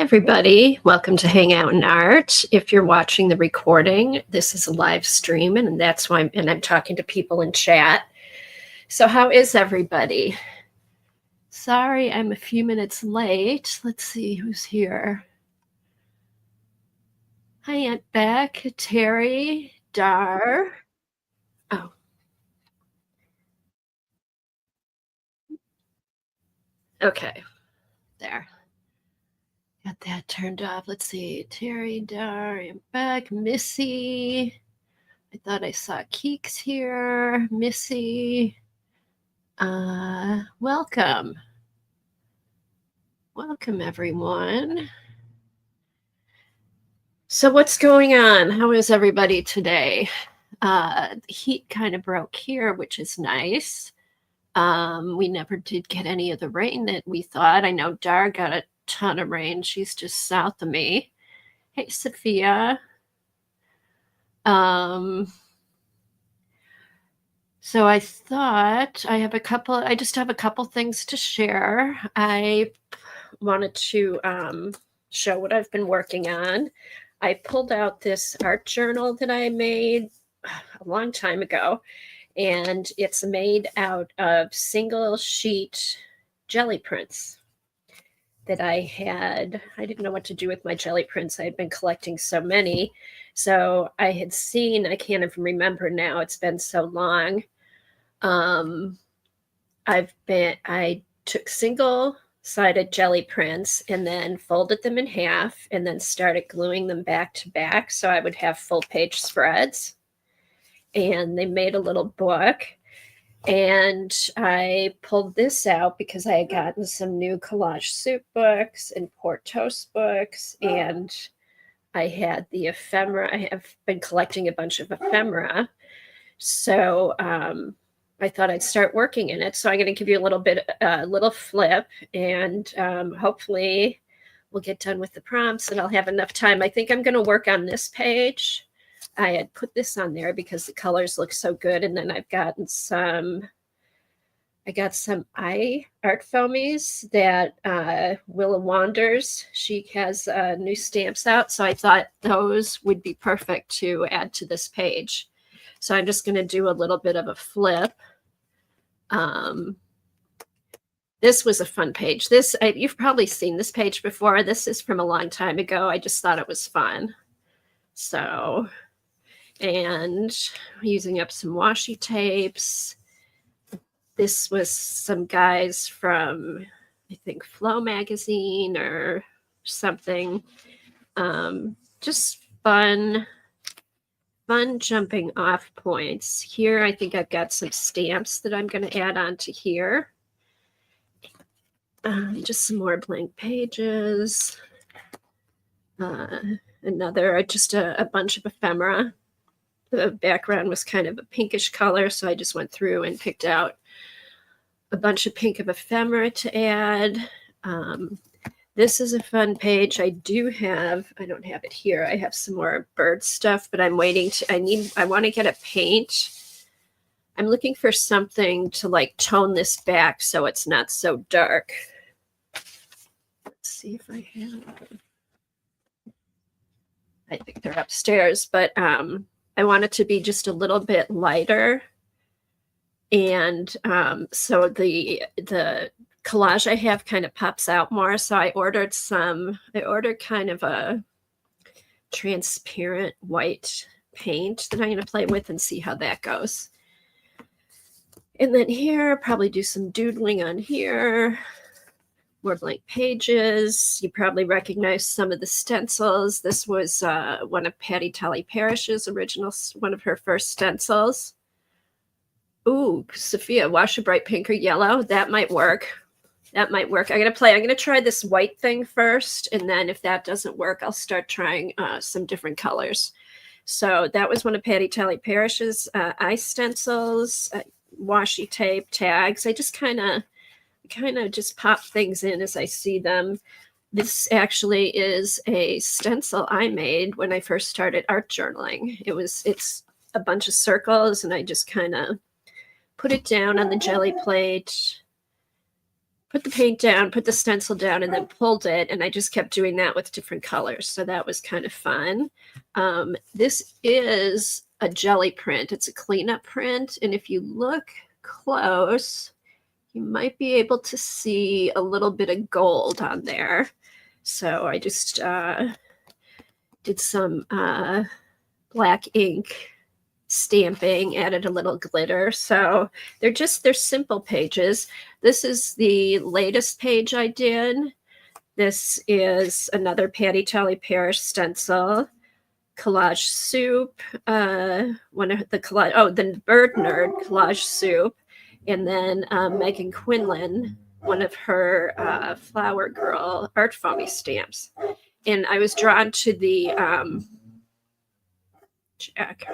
everybody. Welcome to Hangout in Art. If you're watching the recording, this is a live stream, and that's why I'm talking to people in chat. So how is everybody? Sorry, I'm a few minutes late. Let's see who's here. Hi, Aunt Beck, Terry, Dar. Oh. Okay. There. Got that turned off. Let's see. Terry, Dar, Aunt Beck, Missy. I thought I saw Keeks here. Missy. Welcome. Welcome, everyone. So what's going on? How is everybody today? The heat kind of broke here, which is nice. We never did get any of the rain that we thought. I know Dar got a ton of rain. She's just south of me. Hey, Sophia. So I thought I just have a couple things to share. I wanted to show what I've been working on. I pulled out this art journal that I made a long time ago, and it's made out of single sheet jelly prints that I had. I didn't know what to do with my jelly prints. I had been collecting so many. So I had seen, I can't even remember now, it's been so long. I took single-sided jelly prints and then folded them in half and then started gluing them back to back so I would have full page spreads. And they made a little book. And I pulled this out because I had gotten some new collage soup books and Port Toast books, and I had the ephemera. I have been collecting a bunch of ephemera. So I thought I'd start working in it. So I'm going to give you a little flip, and hopefully we'll get done with the prompts and I'll have enough time. I think I'm going to work on this page. I had put this on there because the colors look so good. And then I got some eye art foamies that Willa Wanders, she has new stamps out. So I thought those would be perfect to add to this page. So I'm just going to do a little bit of a flip. This was a fun page. You've probably seen this page before. This is from a long time ago. I just thought it was fun. So, and using up some washi tapes. This was some guys from, I think, Flow magazine or something. Just fun jumping off points. Here, I think I've got some stamps that I'm going to add on to here. Just some more blank pages. Just a bunch of ephemera. The background was kind of a pinkish color, so I just went through and picked out a bunch of pink of ephemera to add. This is a fun page. I don't have it here. I have some more bird stuff, but I'm waiting I want to get a paint. I'm looking for something to like tone this back so it's not so dark. Let's see if I have them. I think they're upstairs, but I want it to be just a little bit lighter. And so the collage I have kind of pops out more. So I ordered kind of a transparent white paint that I'm going to play with and see how that goes. And then here, probably do some doodling on here. More blank pages. You probably recognize some of the stencils. This was one of Patty Tully Parrish's one of her first stencils. Ooh, Sophia, wash a bright pink or yellow. That might work. I'm going to try this white thing first. And then if that doesn't work, I'll start trying some different colors. So that was one of Patty Tully Parrish's eye stencils, washi tape, tags. I just kind of just pop things in as I see them. This actually is a stencil I made when I first started art journaling. It's a bunch of circles, and I just kind of put it down on the jelly plate, put the paint down, put the stencil down, and then pulled it. And I just kept doing that with different colors. So that was kind of fun. This is a jelly print. It's a cleanup print. And if you look close, you might be able to see a little bit of gold on there. So I just did some black ink stamping, added a little glitter. So they're simple pages. This is the latest page I did. This is another Patty Tally Parish stencil, Collage Soup, one of the collage, the Bird Nerd Collage Soup, and then Megan Quinlan, one of her Flower Girl art foamy stamps. And I was drawn to the check.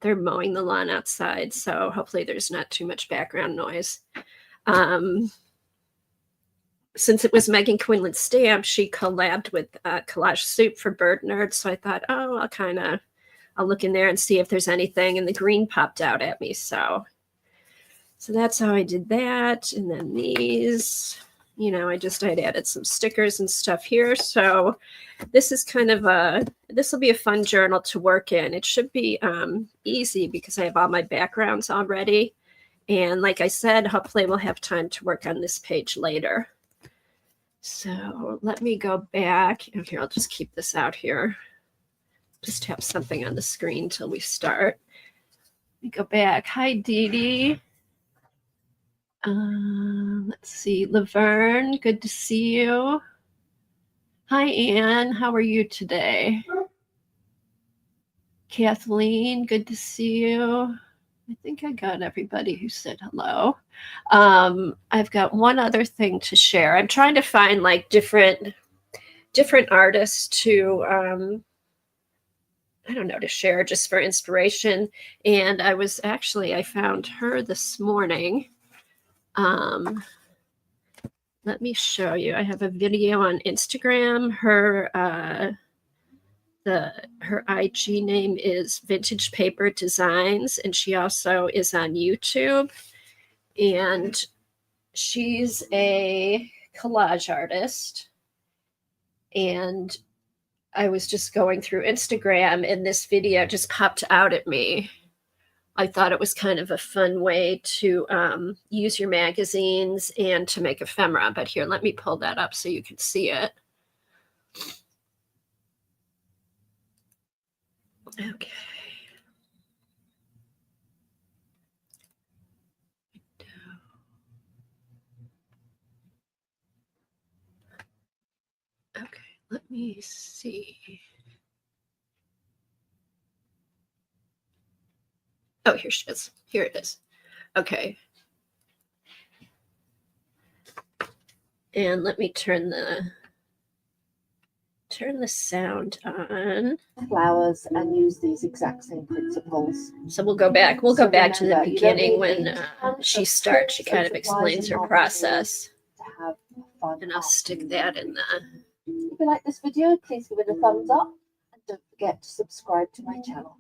They're mowing the lawn outside, so hopefully there's not too much background noise. Since it was Megan Quinlan's stamp, she collabed with Collage Soup for Bird Nerd, so I thought, oh, I'll look in there and see if there's anything, and the green popped out at me, so that's how I did that. And then these, I'd added some stickers and stuff here. So this is this will be a fun journal to work in. It should be easy because I have all my backgrounds already. And like I said, hopefully we'll have time to work on this page later. So let me go back. Here, I'll just keep this out here. Just have something on the screen till we start. Let me go back. Hi, Dee Dee. Let's see, Laverne, good to see you. Hi, Anne, how are you today? Kathleen, good to see you. I think I got everybody who said hello. I've got one other thing to share. I'm trying to find like different artists to I don't know, to share just for inspiration. And I found her this morning. Let me show you. I have a video on Instagram. Her IG name is Vintage Paper Designs, and she also is on YouTube. And she's a collage artist. And I was just going through Instagram, and this video just popped out at me. I thought it was kind of a fun way to use your magazines and to make ephemera. But here, let me pull that up so you can see it. Okay. Okay, let me see. Oh, here she is. Here it is. Okay. And let me turn the sound on. Flowers and use these exact same principles. So we'll go back to the beginning when she starts. She kind of explains her process. And I'll stick that in the... If you like this video, please give it a thumbs up and don't forget to subscribe to my channel.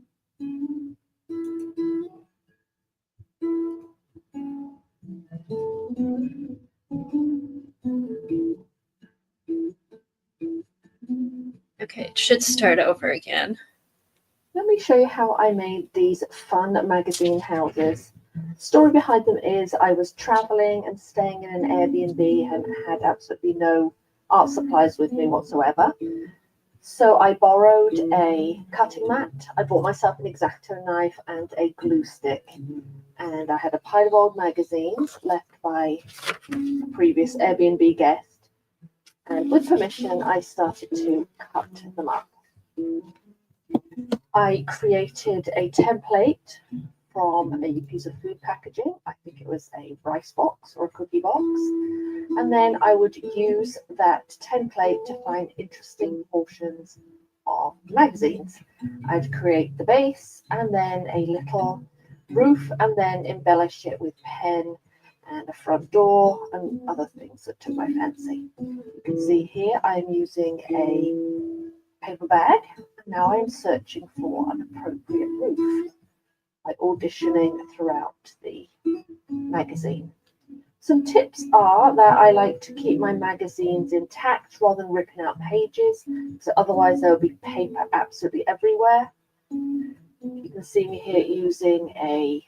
Okay, it should start over again. Let me show you how I made these fun magazine houses. The story behind them is I was traveling and staying in an Airbnb and had absolutely no art supplies with me whatsoever. So I borrowed a cutting mat. I bought myself an X-Acto knife and a glue stick. And I had a pile of old magazines left by a previous Airbnb guest. And with permission, I started to cut them up. I created a template from a piece of food packaging. I think it was a rice box or a cookie box. And then I would use that template to find interesting portions of magazines. I'd create the base and then a little roof and then embellish it with pen and a front door and other things that took my fancy. You can see here I'm using a paper bag. Now I'm searching for an appropriate roof by auditioning throughout the magazine. Some tips are that I like to keep my magazines intact rather than ripping out pages, so otherwise there will be paper absolutely everywhere. You can see me here using a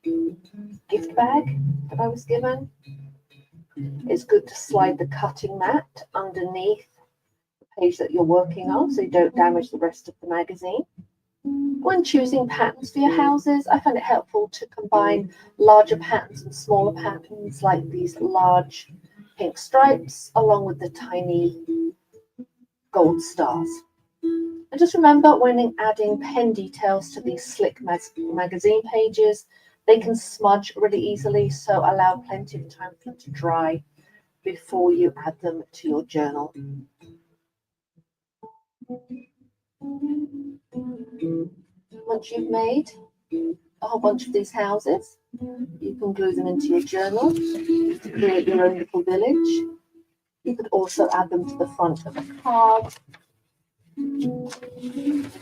gift bag that I was given. It's good to slide the cutting mat underneath the page that you're working on so you don't damage the rest of the magazine. When choosing patterns for your houses, I find it helpful to combine larger patterns and smaller patterns, like these large pink stripes along with the tiny gold stars. And just remember, when adding pen details to these slick magazine pages, they can smudge really easily, so allow plenty of time for them to dry before you add them to your journal. Once you've made a whole bunch of these houses, you can glue them into your journal to create your own little village. You could also add them to the front of a card and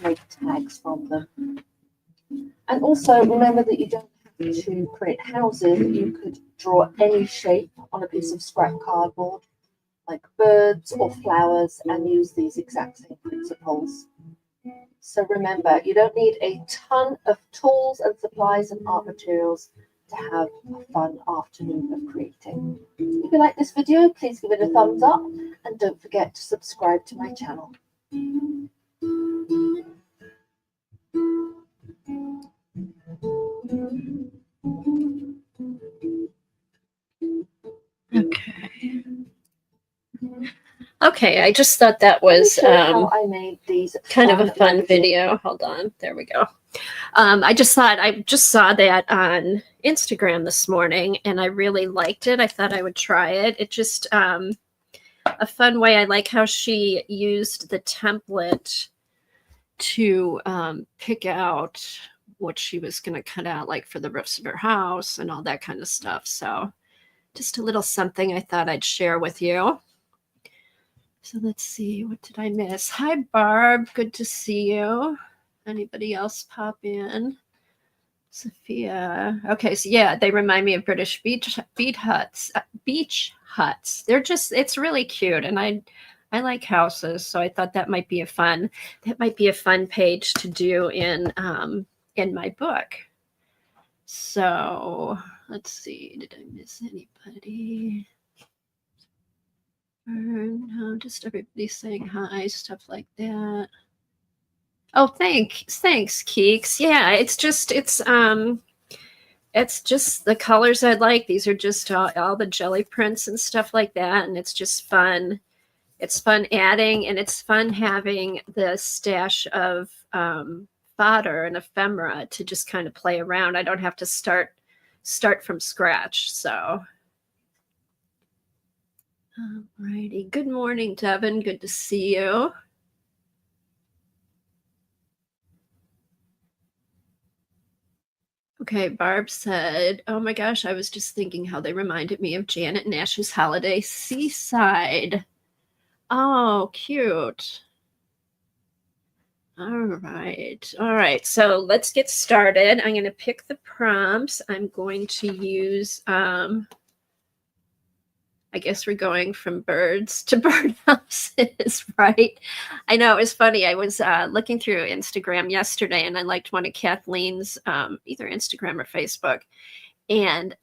make tags from them. And also remember that you don't have to create houses. You could draw any shape on a piece of scrap cardboard, like birds or flowers, and use these exact same principles. So remember, you don't need a ton of tools and supplies and art materials to have a fun afternoon of creating. If you like this video, please give it a thumbs up and don't forget to subscribe to my channel. Okay. Okay, I just thought that was how I made these kind of a fun video. Hold on, there we go. I just saw that on Instagram this morning, and I really liked it. I thought I would try it. It just a fun way. I like how she used the template to pick out what she was going to cut out, like for the roofs of her house and all that kind of stuff. So just a little something I thought I'd share with you. So let's see, what did I miss? Hi, Barb. Good to see you. Anybody else pop in? Sophia. Okay, so yeah, they remind me of British beach huts. Beach huts. They're just, it's really cute, and I like houses, so I thought that might be a fun page to do in my book. So let's see, did I miss anybody? No, just everybody saying hi, stuff like that. Oh, thanks, Keeks. Yeah, it's just the colors I like. These are just all the jelly prints and stuff like that, and it's just fun. It's fun adding, and it's fun having the stash of fodder and ephemera to just kind of play around. I don't have to start from scratch. So. Alrighty. Good morning, Devin. Good to see you. Okay, Barb said, oh my gosh, I was just thinking how they reminded me of Janet Nash's Holiday Seaside. Oh, cute. All right. So let's get started. I'm going to pick the prompts. I'm going to use I guess we're going from birds to birdhouses, right? I know, it was funny. I was looking through Instagram yesterday, and I liked one of Kathleen's, either Instagram or Facebook. And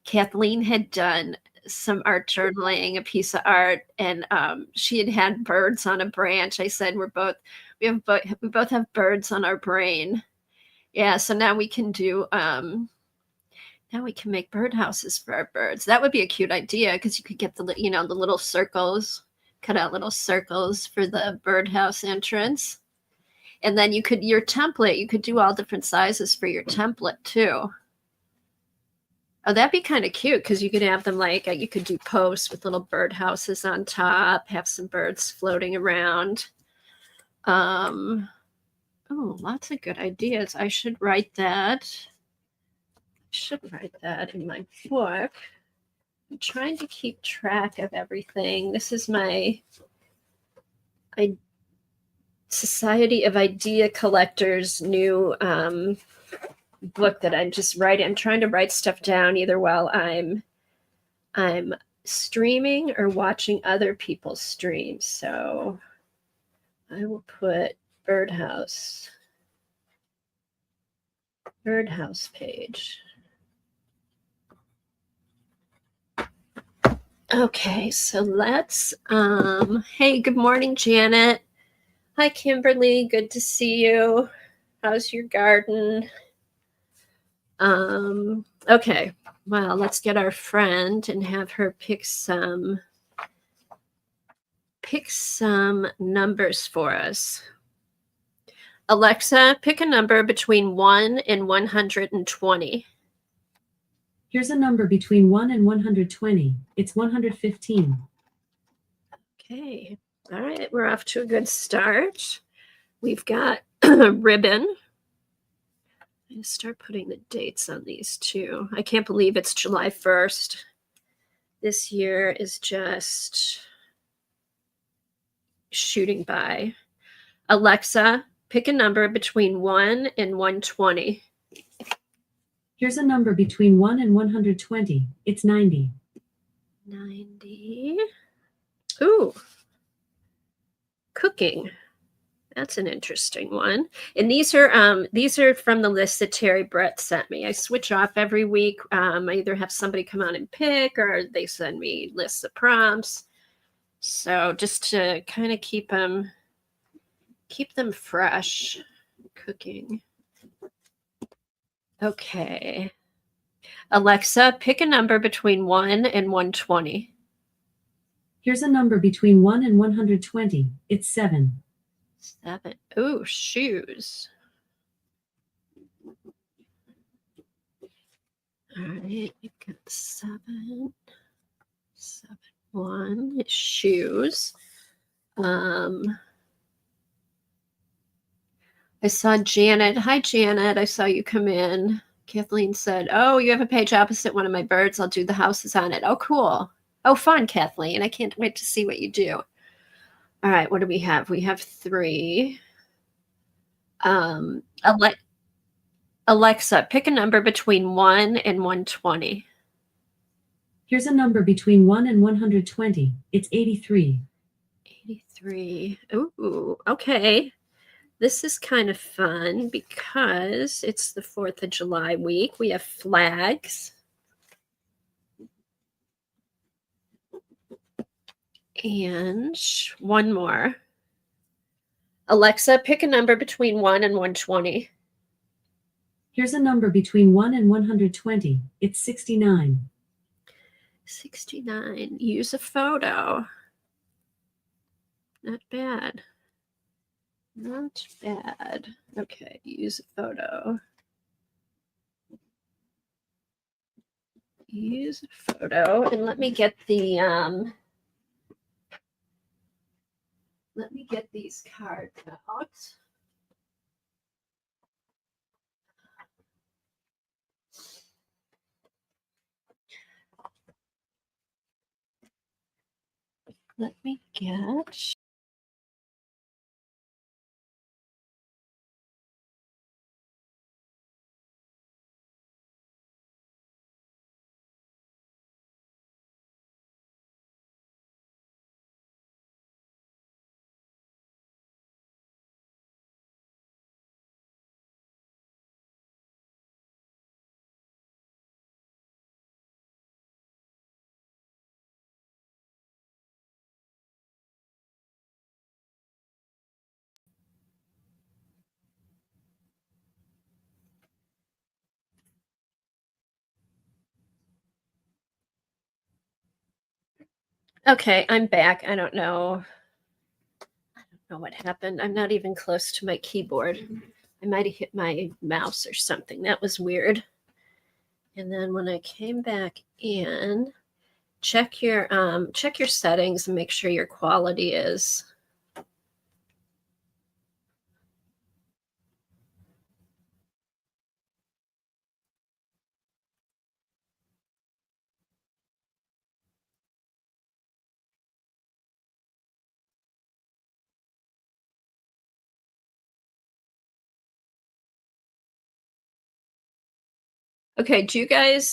Kathleen had done some art journaling, a piece of art, and she had birds on a branch. I said, we both have birds on our brain. Yeah, so now we can do now we can make birdhouses for our birds. That would be a cute idea, because you could get the little circles, cut out little circles for the birdhouse entrance. And then your template, you could do all different sizes for your template too. Oh, that'd be kind of cute, because you could have them you could do posts with little birdhouses on top, have some birds floating around. Oh, lots of good ideas. I should write that. In my book. I'm trying to keep track of everything. This is my Society of Idea Collectors new book that I'm just writing. I'm trying to write stuff down either while I'm I'm streaming or watching other people's streams. So I will put birdhouse page. Okay, so let's hey, good morning, Janet. Hi, Kimberly, good to see you. How's your garden? Okay, well, let's get our friend and have her pick some numbers for us. Alexa, pick a number between 1 and 120. Here's a number between 1 and 120. It's 115. Okay. All right. We're off to a good start. We've got a ribbon. I'm going to start putting the dates on these too. I can't believe it's July 1st. This year is just shooting by. Alexa, pick a number between 1 and 120. Here's a number between 1 and 120. It's 90. 90. Ooh. Cooking. That's an interesting one. And these are from the list that Terry Brett sent me. I switch off every week. I either have somebody come out and pick, or they send me lists of prompts. So just to kind of keep them fresh. Cooking. Okay. Alexa, pick a number between 1 and 120. Here's a number between 1 and 120. It's 7. 7. Ooh, shoes. All right, we've got 7. 7. 1 is shoes. I saw Janet. Hi, Janet. I saw you come in. Kathleen said, oh, you have a page opposite one of my birds. I'll do the houses on it. Oh, cool. Oh, fun, Kathleen. I can't wait to see what you do. All right, what do we have? We have 3. Alexa, pick a number between 1 and 120. Here's a number between 1 and 120. It's 83. 83. Ooh, okay. This is kind of fun because it's the 4th of July week. We have flags. And one more. Alexa, pick a number between 1 and 120. Here's a number between 1 and 120. It's 69. 69. Use a photo. Not bad. Not bad. Okay, use a photo. Use a photo. And let me get the let me get these cards out. Let me get okay, I'm back. I don't know what happened. I'm not even close to my keyboard. I might have hit my mouse or something. That was weird. And then when I came back in, check your settings and make sure your quality is. Okay, do you guys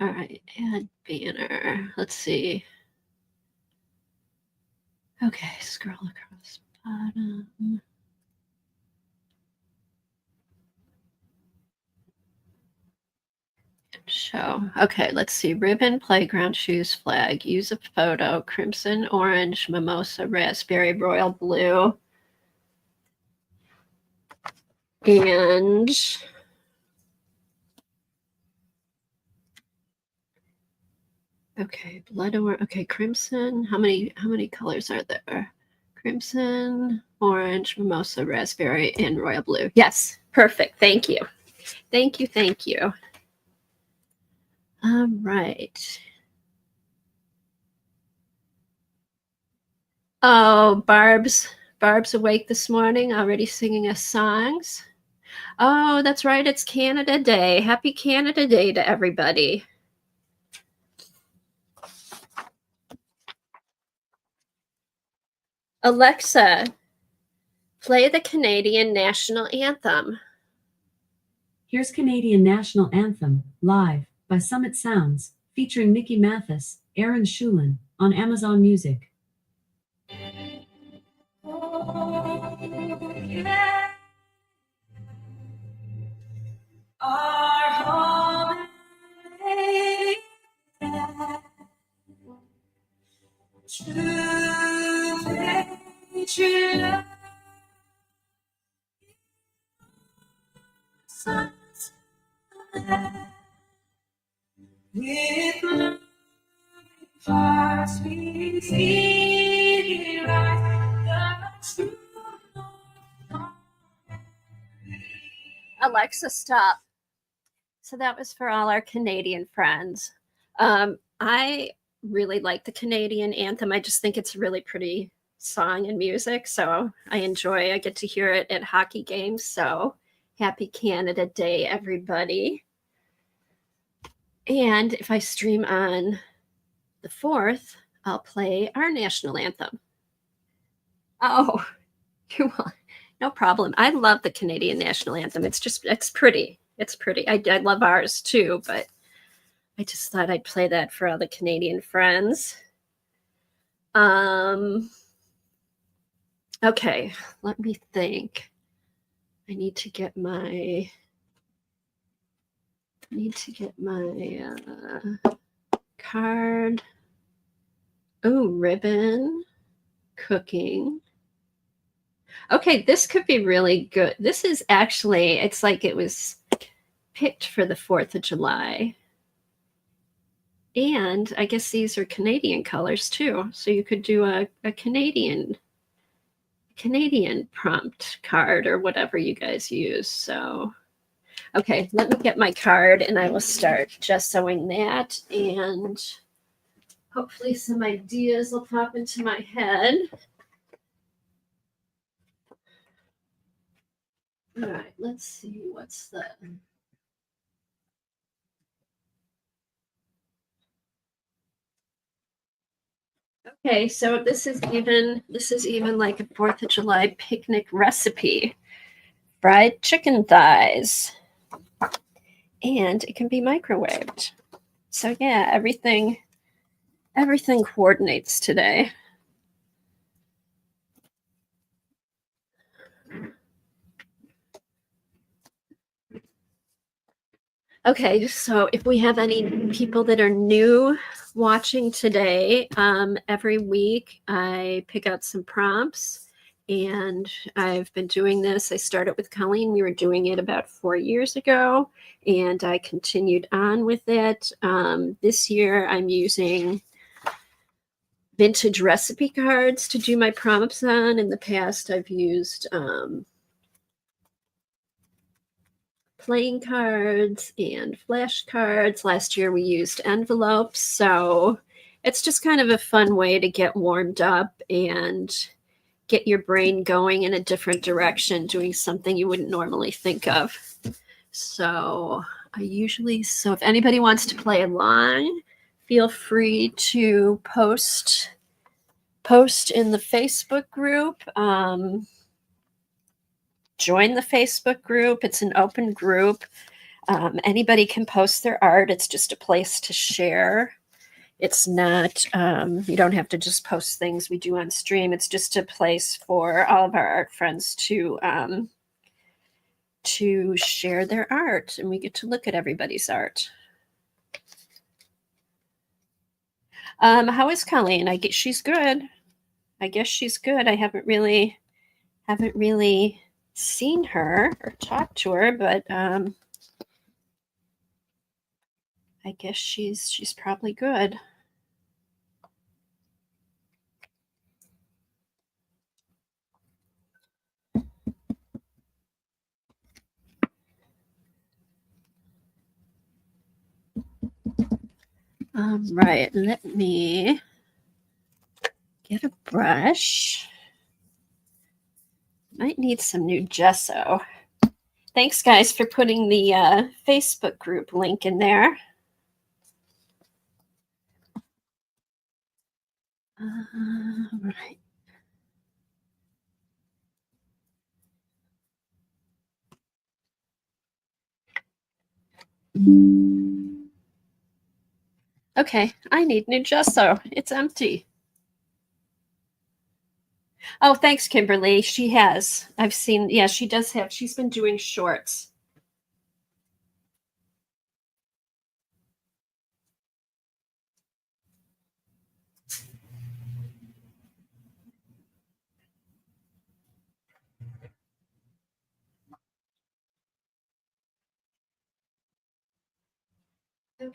All right, add banner. Let's see. Okay, scroll across bottom. Show. Okay, let's see. Ribbon, playground, shoes, flag. Use a photo. Crimson, orange, mimosa, raspberry, royal blue. And okay, blood orange. Okay, crimson. How many colors are there? Crimson, orange, mimosa, raspberry, and royal blue. Yes, perfect. Thank you. Thank you. Thank you. All right. Oh, Barb's awake this morning, already singing us songs. Oh, that's right. It's Canada Day. Happy Canada Day to everybody. Alexa, play the Canadian National Anthem. Here's Canadian National Anthem, live, by Summit Sounds, featuring Mickey Mathis, Aaron Shulin, on Amazon Music. Our home true patriot sons with loving hearts we see rise the true North. Alexa, stop. So that was for all our Canadian friends. I really like the Canadian anthem. I just think it's a really pretty song and music. So I get to hear it at hockey games. So happy Canada Day, everybody. And if I stream on the 4th, I'll play our national anthem. Oh, you want? No problem. I love the Canadian national anthem. It's pretty. It's pretty. I love ours too, but I just thought I'd play that for all the Canadian friends. Okay, let me think. I need to get my card. Oh, ribbon, cooking. Okay, this could be really good. This is actually, it's like it was picked for the 4th of July. And I guess these are Canadian colors too. So you could do a Canadian prompt card or whatever you guys use. So, okay, let me get my card and I will start gessoing that. And hopefully some ideas will pop into my head. All right, let's see what's the. Okay, so this is even like a 4th of July picnic recipe. Fried chicken thighs. And it can be microwaved. So yeah, everything coordinates today. Okay, so if we have any people that are new watching today, every week I pick out some prompts, and I've been doing this. I started with Colleen. We were doing it about 4 years ago, and I continued on with it. This year I'm using vintage recipe cards to do my prompts on. In the past, I've used playing cards and flashcards. Last year we used envelopes. So it's just kind of a fun way to get warmed up and get your brain going in a different direction, doing something you wouldn't normally think of. So if anybody wants to play along, feel free to post in the Facebook group. Join the Facebook group. It's an open group. Anybody can post their art. It's just a place to share. It's not, you don't have to just post things we do on stream. It's just a place for all of our art friends to share their art, and we get to look at everybody's art. How is Colleen? I guess she's good. I guess she's good. I haven't really seen her or talked to her, but I guess she's probably good. Right, let me get a brush. Might need some new gesso. Thanks, guys, for putting the Facebook group link in there. Right. Okay, I need new gesso. It's empty. Oh, thanks, Kimberly. She has. I've seen, yeah, she does have. She's been doing shorts. Okay.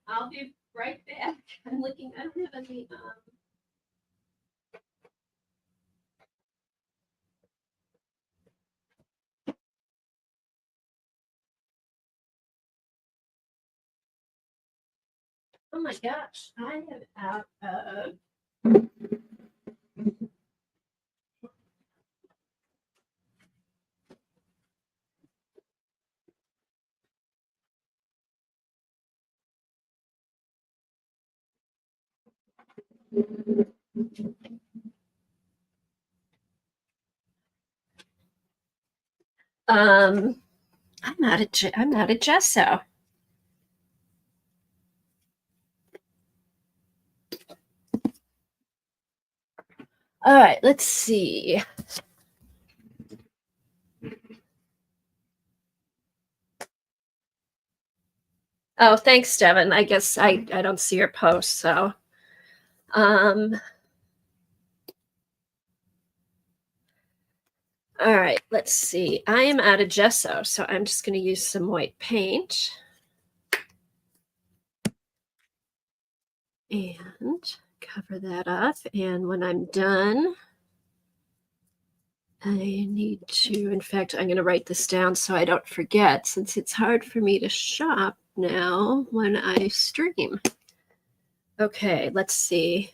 I'll be right back. I'm looking. I don't have any. Oh my gosh, I am out of. I'm out of gesso. All right, let's see. Oh, thanks, Devin. I guess I don't see your post, so all right, let's see. I am out of gesso, so I'm just going to use some white paint. And cover that up. And when I'm done, I need to, in fact, I'm going to write this down so I don't forget, since it's hard for me to shop now when I stream. Okay, let's see.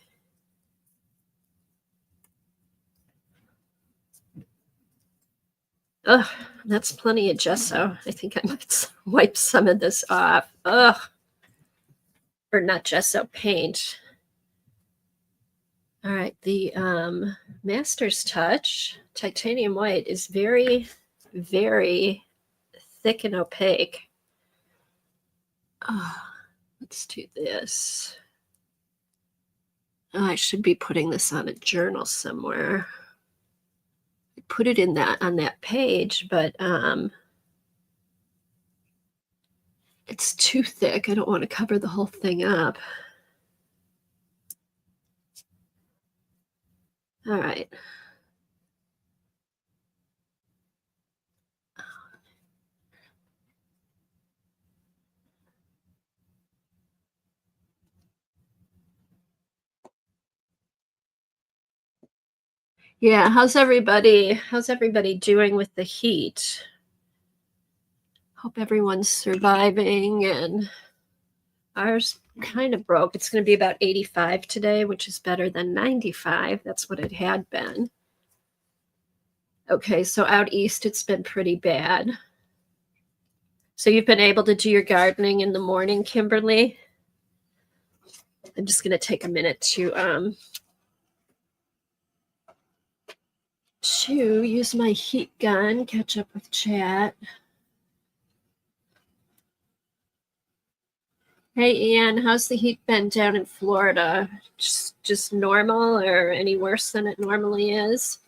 Ugh, that's plenty of gesso. I think I might wipe some of this off. Ugh. Or not gesso, paint. All right, the Master's Touch titanium white is very, very thick and opaque. Oh, let's do this. Oh, I should be putting this on a journal somewhere. I put it in that on that page, but it's too thick. I don't want to cover the whole thing up. All right. Yeah, how's everybody doing with the heat? Hope everyone's surviving, and ours kind of broke. It's going to be about 85 today, which is better than 95. That's what it had been. Okay, so out east it's been pretty bad. So you've been able to do your gardening in the morning, Kimberly? I'm just going to take a minute to use my heat gun, catch up with chat. Hey, Ian, how's the heat been down in Florida? Just normal or any worse than it normally is?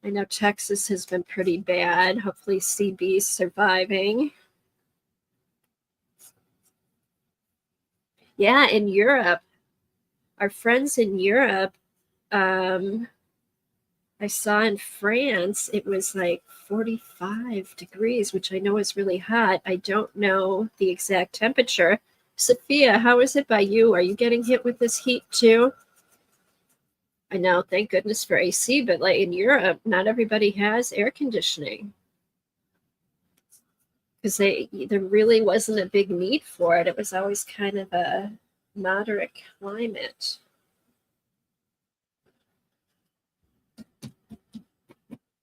I know Texas has been pretty bad. Hopefully CB's surviving. Yeah, in Europe, our friends in Europe, I saw in France, it was like 45 degrees, which I know is really hot. I don't know the exact temperature. Sophia, how is it by you? Are you getting hit with this heat too? I know, thank goodness for AC, but like in Europe, not everybody has air conditioning because there really wasn't a big need for it. It was always kind of a moderate climate.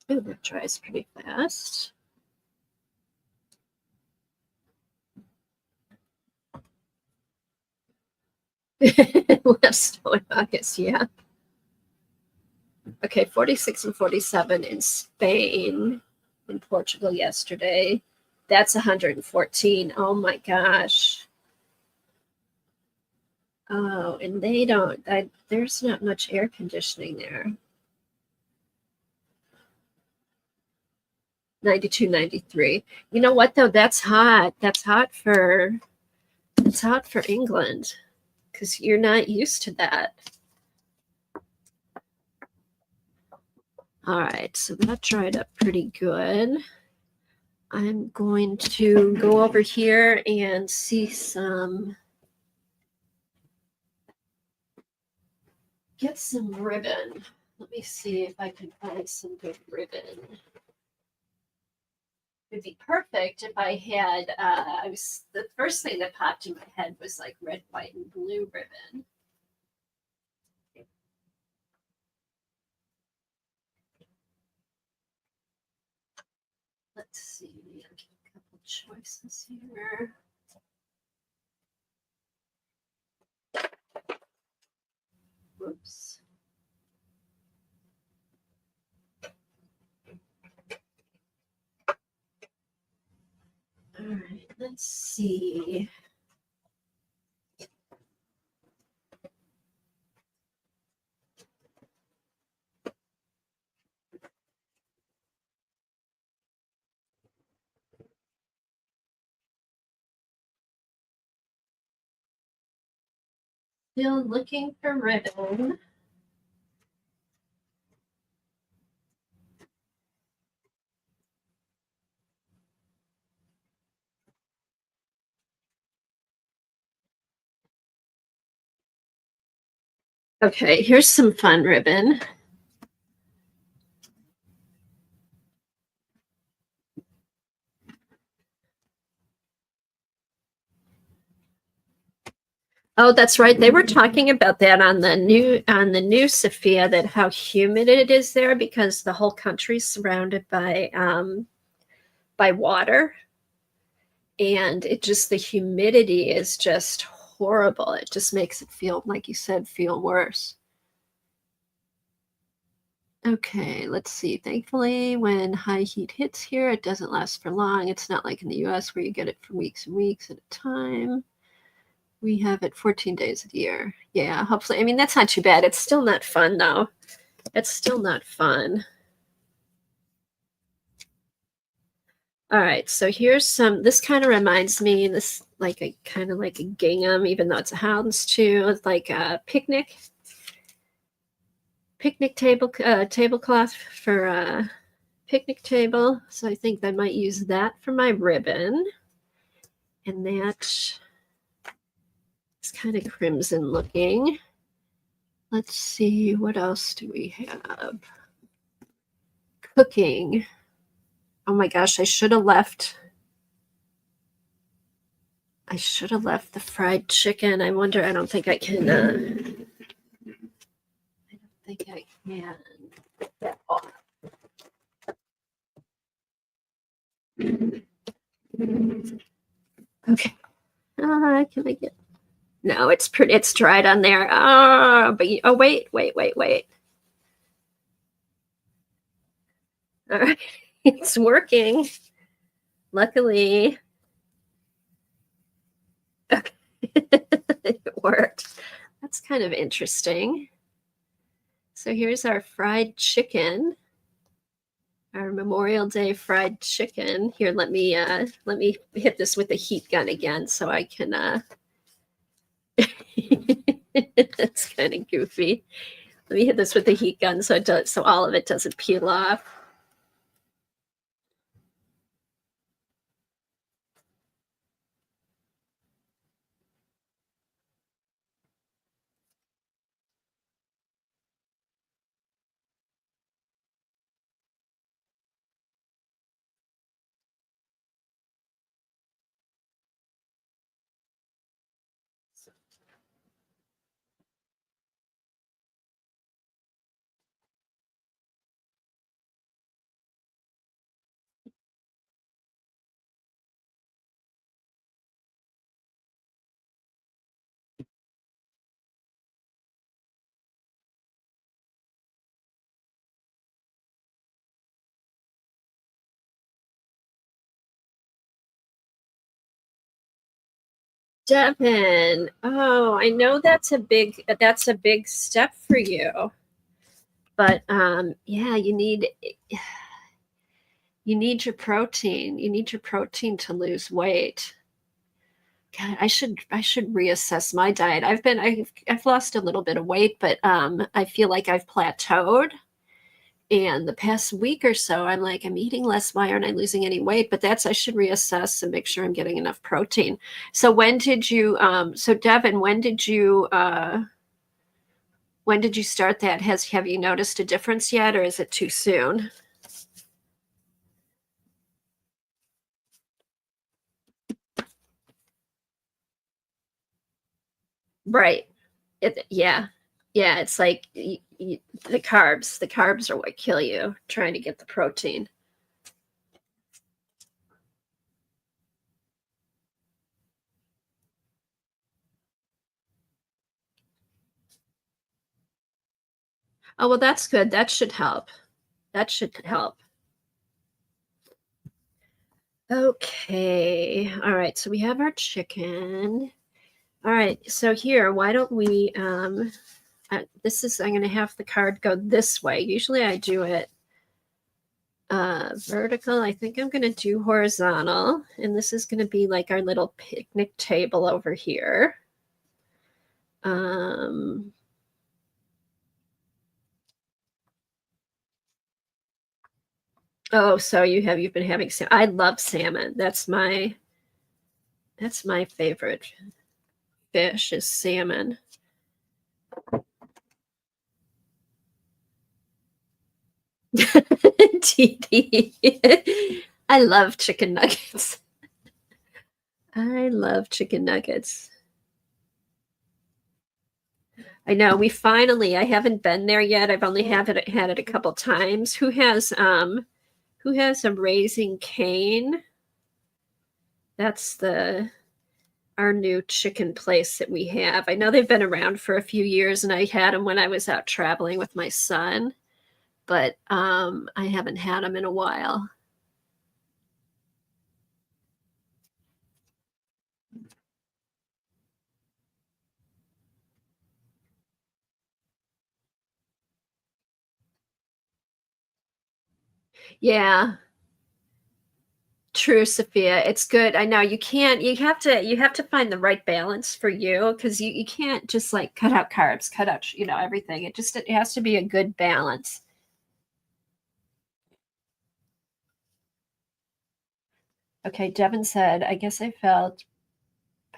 Oh, that dries pretty fast. Less snow in August, yeah. Okay, 46 and 47 in Spain, in Portugal yesterday. That's 114. Oh my gosh. Oh, and they don't, there's not much air conditioning there. 92, 93. You know what though? That's hot. That's hot for England because you're not used to that. All right, so that dried up pretty good. I'm going to go over here and see get some ribbon. Let me see if I can find some good ribbon. It'd be perfect if I had, the first thing that popped in my head was like red, white, and blue ribbon. Let's see, I'll give a couple choices here. Whoops. All right, let's see. Still looking for ribbon. Okay, here's some fun ribbon. Oh, that's right. They were talking about that on the news, Sophia, that how humid it is there because the whole country's surrounded by water, and the humidity is just horrible. It just makes it feel, like you said, feel worse. Okay, let's see. Thankfully, when high heat hits here, it doesn't last for long. It's not like in the US where you get it for weeks and weeks at a time. We have it 14 days a year. Yeah, hopefully. I mean, that's not too bad. It's still not fun, though. It's still not fun. All right, so here's some. This kind of reminds me, this like a kind of like a gingham, even though it's a houndstooth. It's like a picnic tablecloth for a picnic table. So I think I might use that for my ribbon, and that. It's kind of crimson looking. Let's see, what else do we have? Cooking. Oh my gosh, I should have left the fried chicken. I wonder, I don't think I can, I don't think I can get that off. Okay. Can I get, no, it's dried on there. But oh, wait. All right, it's working. Luckily. Okay. It worked. That's kind of interesting. So here's our fried chicken, our Memorial Day fried chicken. Here, let me hit this with the heat gun again so I can it's kind of goofy. Let me hit this with the heat gun so all of it doesn't peel off. Devin, oh, I know that's a big step for you, but yeah, you need your protein. You need your protein to lose weight. God, I should reassess my diet. I've lost a little bit of weight, but I feel like I've plateaued. And the past week or so, I'm eating less. Why aren't I losing any weight? But I should reassess and make sure I'm getting enough protein. So when did you, so Devin, when did you start that? Have you noticed a difference yet, or is it too soon? Right. Yeah. It's like the carbs are what kill you, trying to get the protein. Oh, well, that's good. That should help. Okay. All right. So we have our chicken. All right. So here, why don't we, I'm going to have the card go this way. Usually I do it vertical. I think I'm going to do horizontal. And this is going to be like our little picnic table over here. Oh, so you've been having salmon. I love salmon. That's my favorite fish is salmon. TD. I love chicken nuggets. I love chicken nuggets. I know I haven't been there yet. I've only had it a couple times. Who has a Raising Cane? That's our new chicken place that we have. I know they've been around for a few years, and I had them when I was out traveling with my son, but I haven't had them in a while. Yeah. True, Sophia. It's good. I know you have to find the right balance for you, because you can't just cut out carbs, cut out, everything. It has to be a good balance. Okay, Devin said, I guess I felt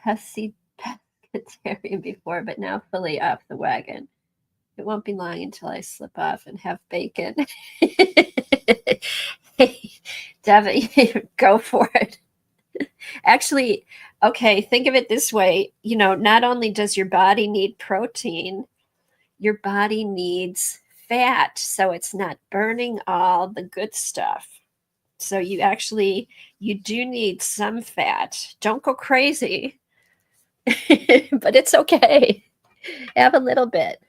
pescatarian before, but now fully off the wagon. It won't be long until I slip off and have bacon. Debbie, go for it. Actually, okay, think of it this way. Not only does your body need protein, your body needs fat, so it's not burning all the good stuff. So you do need some fat. Don't go crazy, but it's okay. Have a little bit.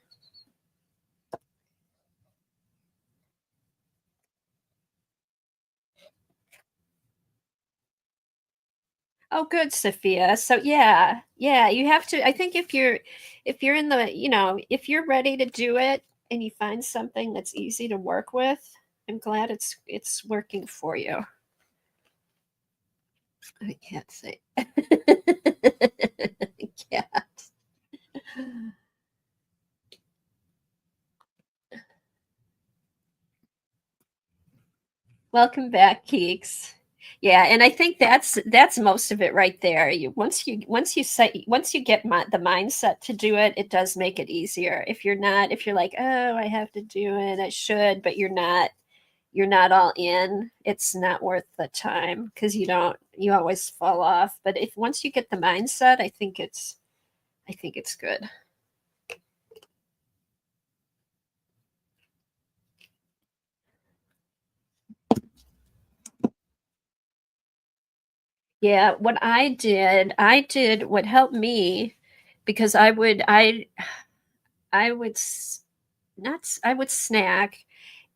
Oh, good, Sophia. So yeah, you have to. I think if you're in the, if you're ready to do it and you find something that's easy to work with, I'm glad it's working for you. I can't say. I can't. Welcome back, Keeks. Yeah, and I think that's most of it right there. Once you get the mindset to do it, it does make it easier. If you're like, oh, I have to do it, I should, but you're not all in, it's not worth the time because you always fall off. But if once you get the mindset, I think it's good. Yeah, what I did what helped me, because I would snack,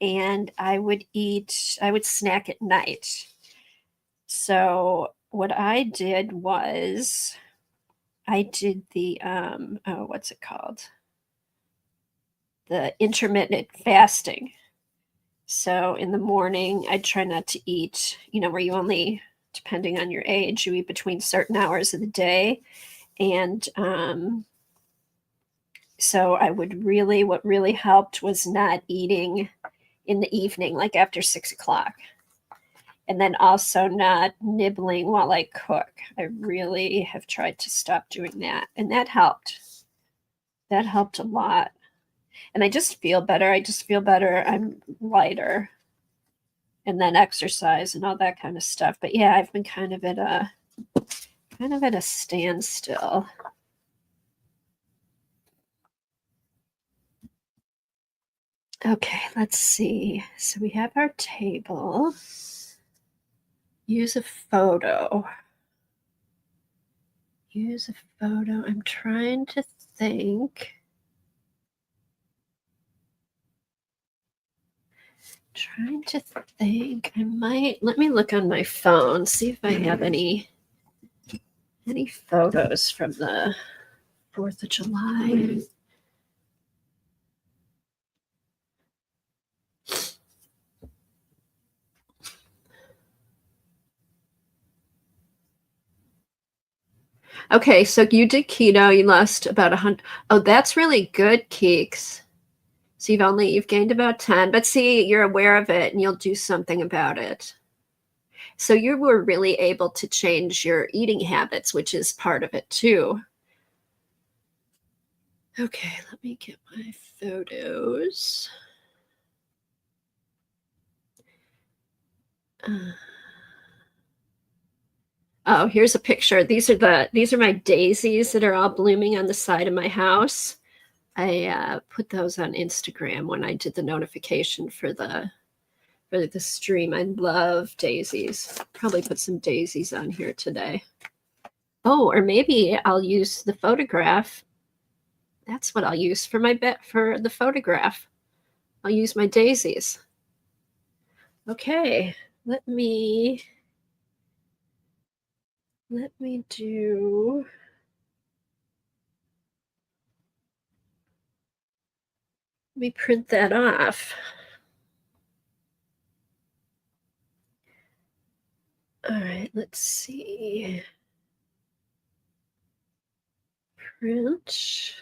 and I would snack at night. So what I did was I did the what's it called? The intermittent fasting. So in the morning, I try not to eat, where you only, depending on your age, you eat between certain hours of the day. And so what really helped was not eating in the evening, like after 6 o'clock. And then also not nibbling while I cook. I really have tried to stop doing that. And that helped. That helped a lot. And I just feel better. I'm lighter. And then exercise and all that kind of stuff. But yeah, I've been kind of at a standstill. Okay, let's see. So we have our table. Use a photo. I'm trying to think. I might, let me look on my phone, see if I have any photos from the 4th of July. Okay, so you did keto, you lost about 100. Oh, that's really good, Keeks. So you've gained about 10, but see, you're aware of it and you'll do something about it. So you were really able to change your eating habits, which is part of it too. Okay, let me get my photos. Oh, here's a picture. These are my daisies that are all blooming on the side of my house. I put those on Instagram when I did the notification for the stream. I love daisies. Probably put some daisies on here today. Oh, or maybe I'll use the photograph. That's what I'll use for the photograph. I'll use my daisies. Okay, let me do. Let me print that off. All right, let's see. Print.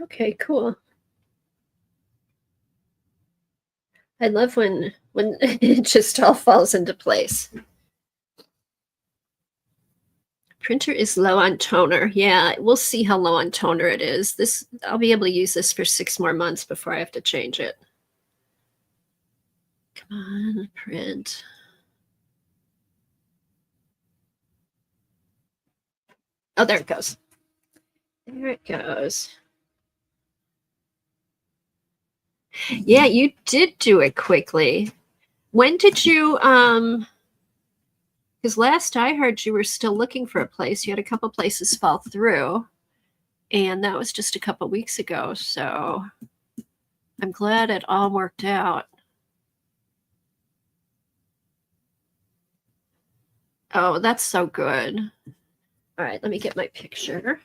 Okay, cool. I love when it just all falls into place. Printer is low on toner. Yeah, we'll see how low on toner it is. This, I'll be able to use this for 6 more months before I have to change it. Come on, print. Oh, there it goes. There it goes. Yeah, you did do it quickly. When did you, because last I heard you were still looking for a place. You had a couple places fall through, and that was just a couple weeks ago. So I'm glad it all worked out. Oh, that's so good. All right, let me get my picture.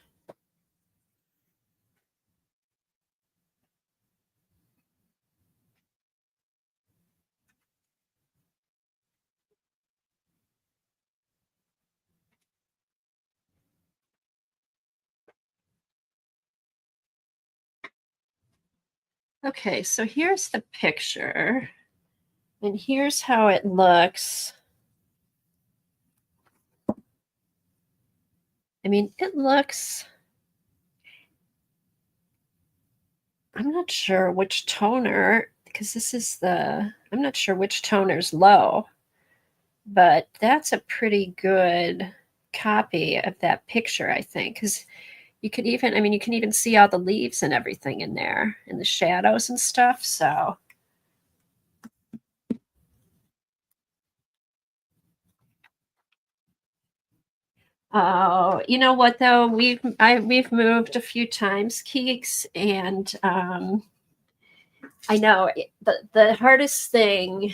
Okay, so here's the picture, and here's how it looks. I mean, it looks, I'm not sure which toner, because this is the, I'm not sure which toner's low, but that's a pretty good copy of that picture, I think, because you could even, I mean, you can even see all the leaves and everything in there and the shadows and stuff. So oh, you know what though? We've moved a few times, Keeks, and I know the hardest thing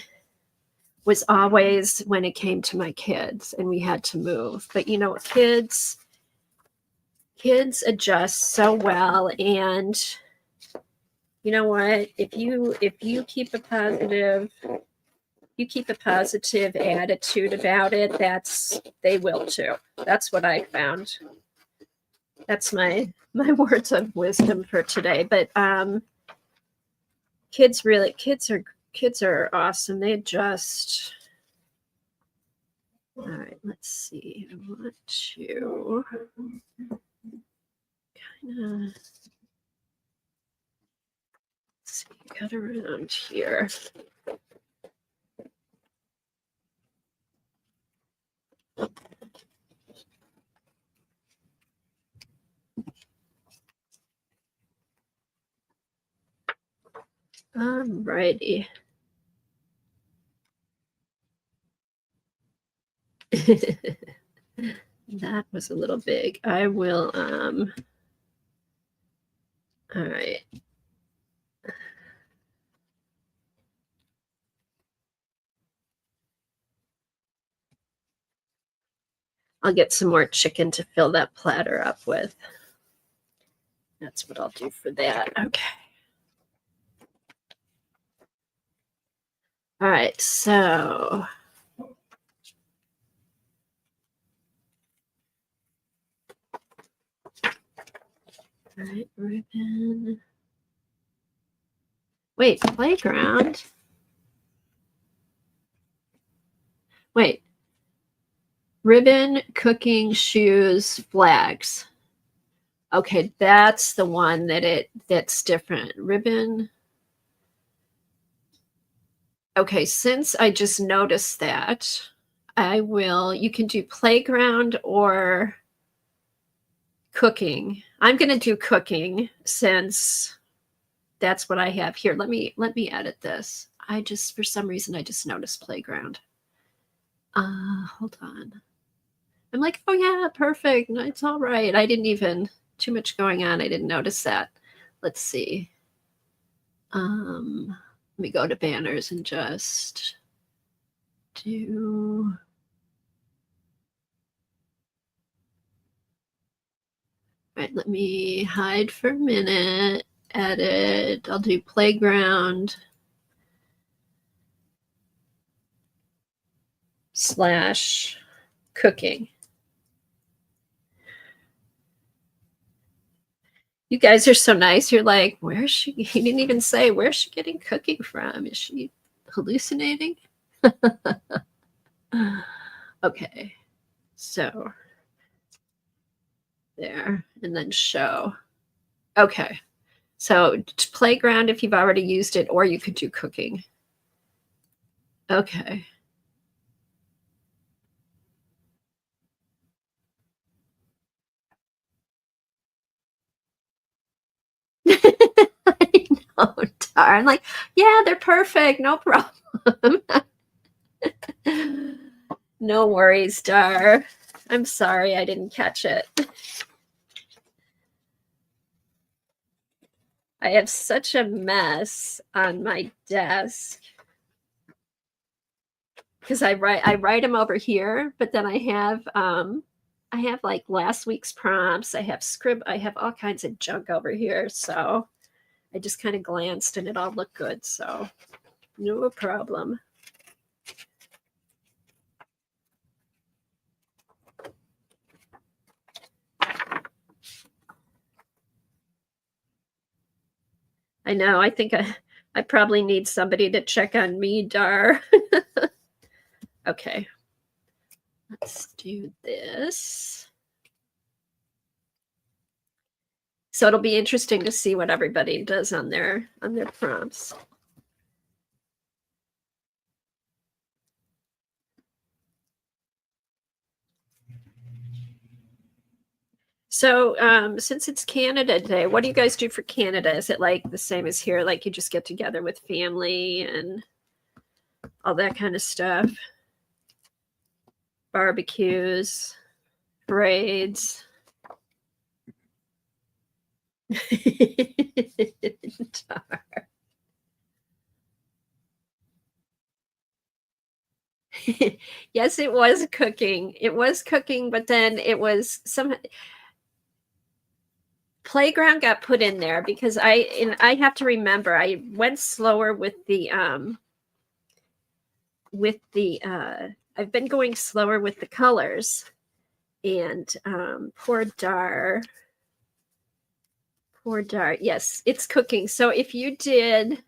was always when it came to my kids and we had to move. But you know, kids adjust so well, and you know what? If you keep a positive attitude about it, they will too. That's what I found. That's my words of wisdom for today. But kids are awesome. They adjust. All right, let's see. I want to kind of see, cut around here. Alrighty. That was a little big. I will all right. I'll get some more chicken to fill that platter up with. That's what I'll do for that. Okay. All right, so all right, ribbon. Wait, playground. Wait. Ribbon, cooking, shoes, flags. Okay, that's the one that's different. Ribbon. Okay, since I just noticed that, you can do playground or cooking. I'm going to do cooking since that's what I have here. Let me edit this. For some reason, I just noticed playground. Hold on. I'm like, oh yeah, perfect. No, it's all right. I didn't even, too much going on. I didn't notice that. Let's see. Let me go to banners and just do. All right, let me hide for a minute. Edit. I'll do playground / cooking. You guys are so nice. You're like, where is she? He didn't even say, where's she getting cooking from? Is she hallucinating? Okay. So There, and then show. Okay. So playground if you've already used it, or you could do cooking. Okay. I know, darn. Like, yeah, they're perfect. No problem. No worries, Dar. I'm sorry I didn't catch it. I have such a mess on my desk because I write them over here, but then I have like last week's prompts. I have all kinds of junk over here, so I just kind of glanced and it all looked good, so no problem. I know. I think I probably need somebody to check on me, Dar. Okay. Let's do this. So it'll be interesting to see what everybody does on their prompts. So since it's Canada Day, what do you guys do for Canada? Is it like the same as here? Like you just get together with family and all that kind of stuff? Barbecues, parades. Yes, it was cooking. It was cooking, but then it was some playground got put in there because I have to remember I went slower with the I've been going slower with the colors, and poor Dar. Yes, it's cooking. So if you did,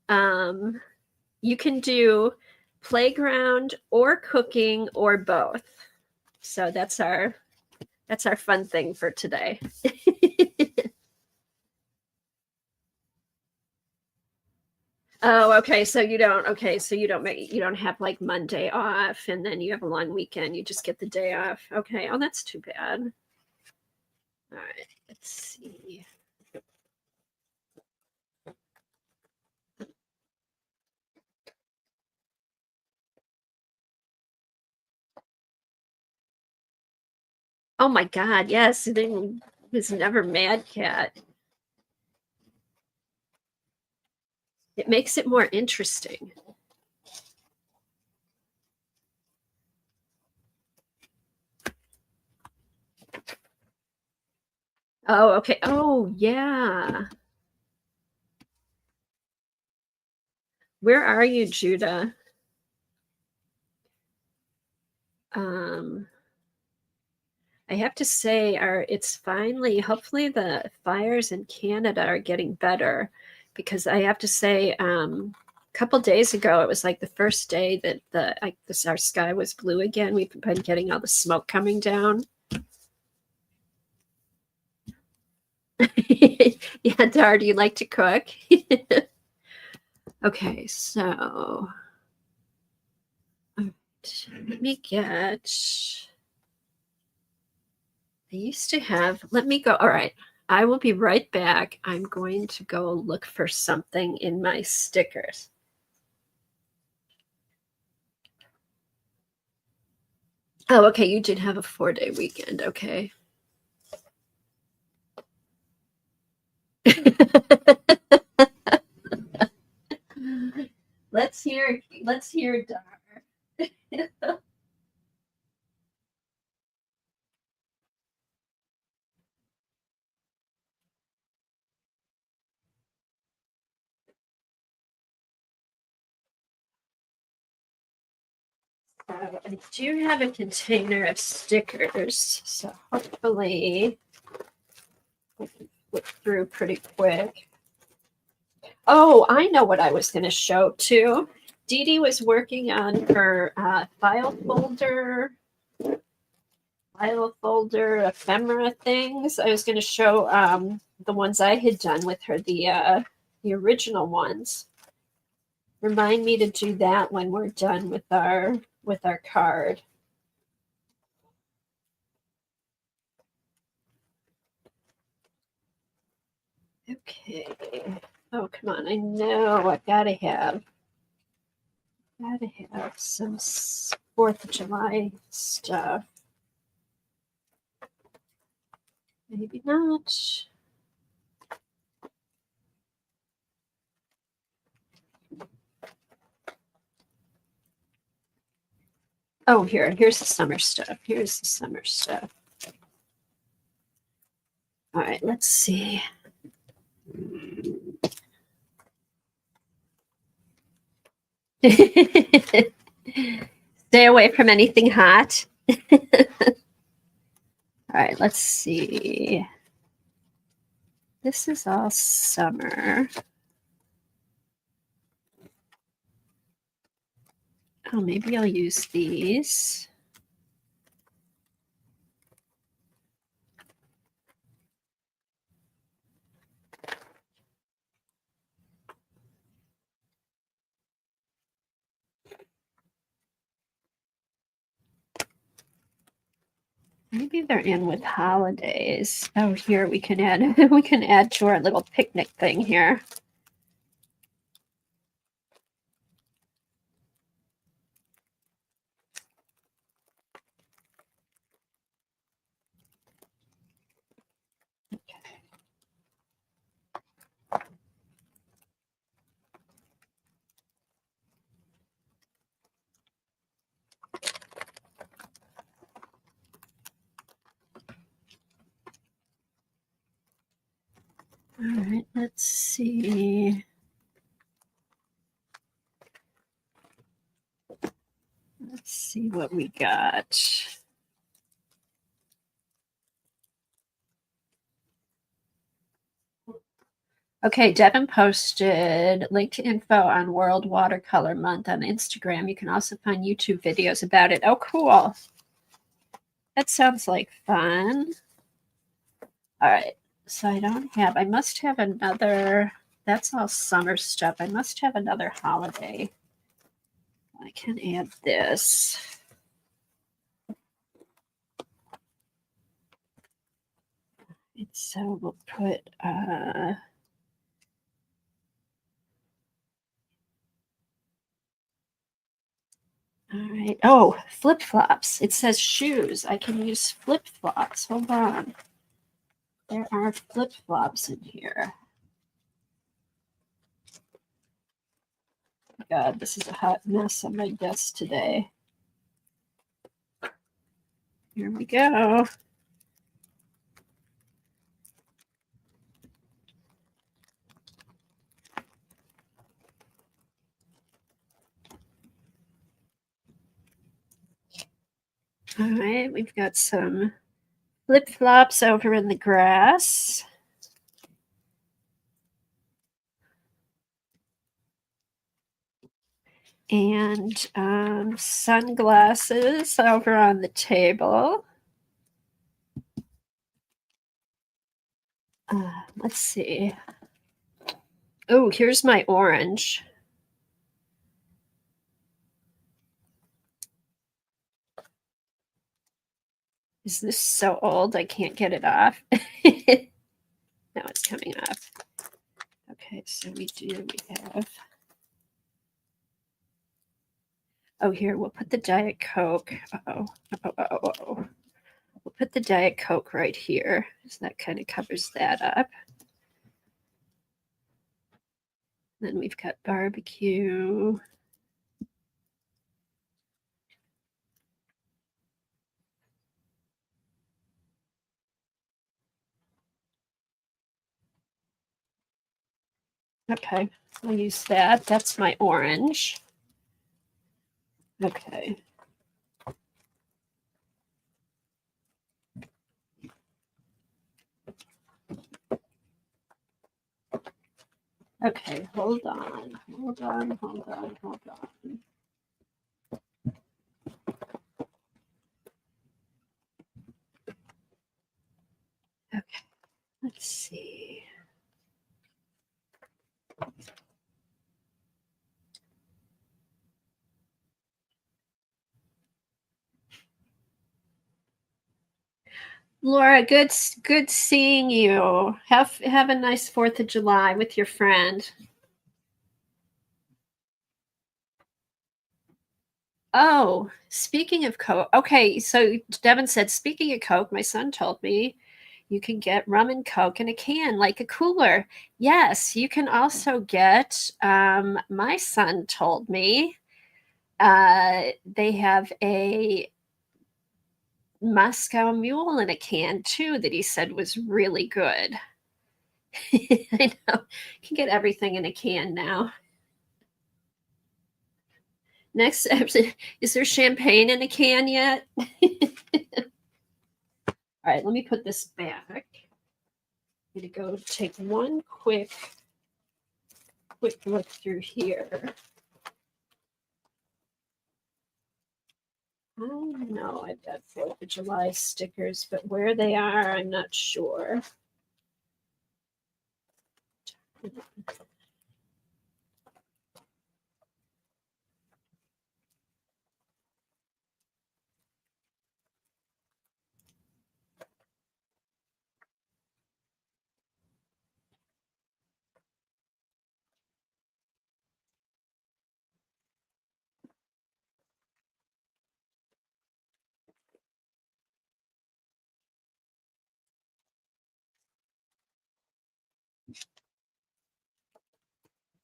you can do playground or cooking or both. So that's our fun thing for today. Oh, okay. So you don't have like Monday off and then you have a long weekend. You just get the day off. Okay. Oh, that's too bad. All right. Let's see. Oh my God. Yes. It was never Mad Cat. It makes it more interesting. Oh, okay. Oh, yeah. Where are you, Judah? I have to say, it's finally, hopefully the fires in Canada are getting better, because I have to say, a couple days ago, it was like the first day that our sky was blue again. We've been getting all the smoke coming down. Yeah, Dar, do you like to cook? Okay, so let me get. I used to have, let me go. All right. I will be right back. I'm going to go look for something in my stickers. Oh, okay. You did have a 4-day weekend. Okay. Let's hear Dar. So I do have a container of stickers, so hopefully we can flip through pretty quick. Oh, I know what I was going to show too. Dee Dee was working on her file file folder ephemera things. I was going to show the ones I had done with her, the original ones. Remind me to do that when we're done with our card. Okay. Oh, come on. I know I've got to have some 4th of July stuff. Maybe not. Oh, here's the summer stuff. Here's the summer stuff. All right, let's see. Stay away from anything hot. All right, let's see. This is all summer. Oh, maybe I'll use these. Maybe they're in with holidays. Oh, here we can add to our little picnic thing here. All right, let's see. Let's see what we got. Okay, Devin posted link to info on World Watercolor Month on Instagram. You can also find YouTube videos about it. Oh, cool. That sounds like fun. All right. So I must have another, that's all summer stuff. I must have another holiday. I can add this. And so we'll put, all right. Oh, flip-flops. It says shoes. I can use flip-flops. Hold on. There are flip-flops in here. God, this is a hot mess on my desk today. Here we go. All right, we've got some flip-flops over in the grass. And sunglasses over on the table. Let's see. Oh, here's my orange. Is this so old I can't get it off? Now it's coming off. Okay, so we have. Oh, here, we'll put the Diet Coke. Oh. We'll put the Diet Coke right here. So that kind of covers that up. Then we've got barbecue. Okay, I'll use that. That's my orange. Okay. Okay, hold on. Laura, good seeing you. Have a nice 4th of July with your friend. Oh, speaking of Coke. Okay, so Devin said, speaking of Coke, my son told me you can get rum and Coke in a can, like a cooler. Yes, you can also get, my son told me, they have a Moscow Mule in a can too that he said was really good. I know. You can get everything in a can now. Next, is there champagne in a can yet? All right, let me put this back. I'm gonna go take one quick look through here. I know I've got 4th of July stickers, but where they are, I'm not sure.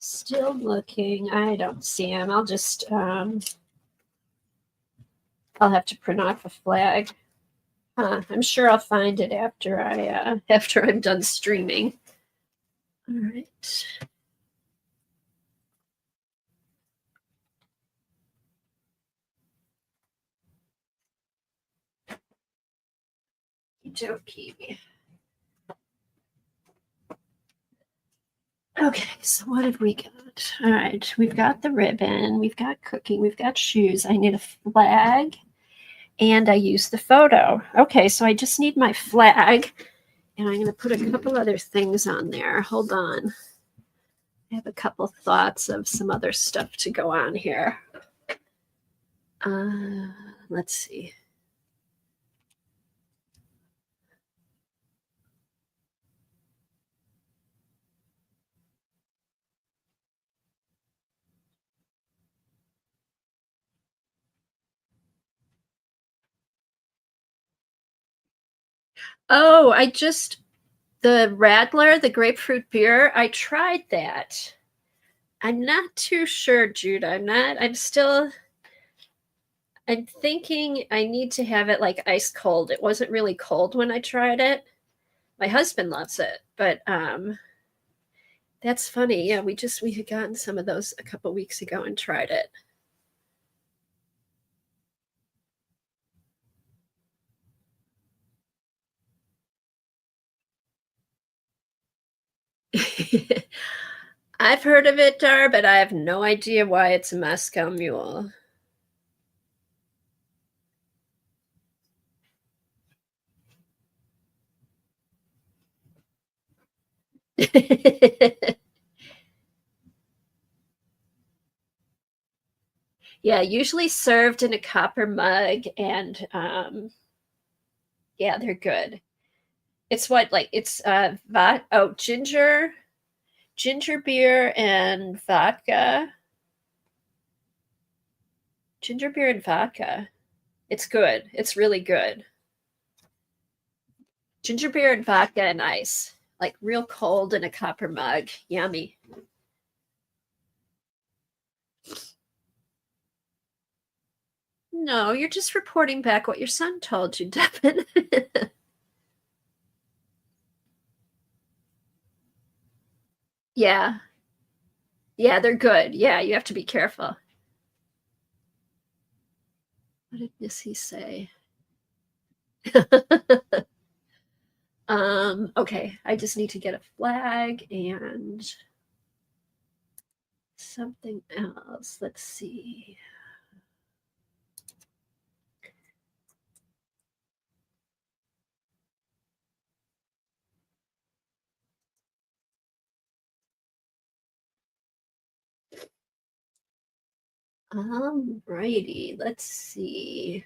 Still looking. I don't see them. I'll just I'll have to print off a flag. I'm sure I'll find it after after I'm done streaming. All right. Okey-dokey. Okay, so what have we got? All right, we've got the ribbon, we've got cooking, we've got shoes. I need a flag, and I use the photo. Okay, so I just need my flag, and I'm going to put a couple other things on there. Hold on. I have a couple thoughts of some other stuff to go on here. Let's see. Oh, the Radler, the grapefruit beer, I tried that. I'm not too sure, Jude. I'm thinking I need to have it like ice cold. It wasn't really cold when I tried it. My husband loves it, but that's funny. Yeah, we had gotten some of those a couple weeks ago and tried it. I've heard of it, Dar, but I have no idea why it's a Moscow Mule. Yeah, usually served in a copper mug, and yeah, they're good. It's what like it's ginger beer and vodka. Ginger beer and vodka. It's good. It's really good. Ginger beer and vodka and ice, like real cold in a copper mug. Yummy. No, you're just reporting back what your son told you, Devin. Yeah. Yeah, they're good. Yeah, you have to be careful. What did Missy say? Okay, I just need to get a flag and something else. Let's see. Righty, let's see.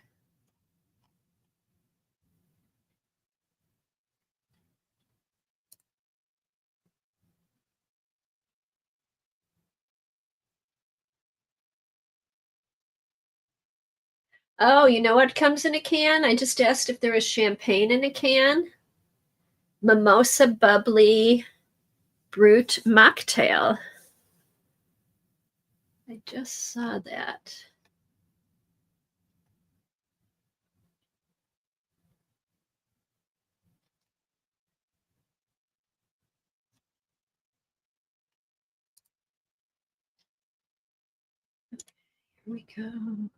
Oh, you know what comes in a can? I just asked if there was champagne in a can. Mimosa Bubbly Brut Mocktail. I just saw that. Here we go.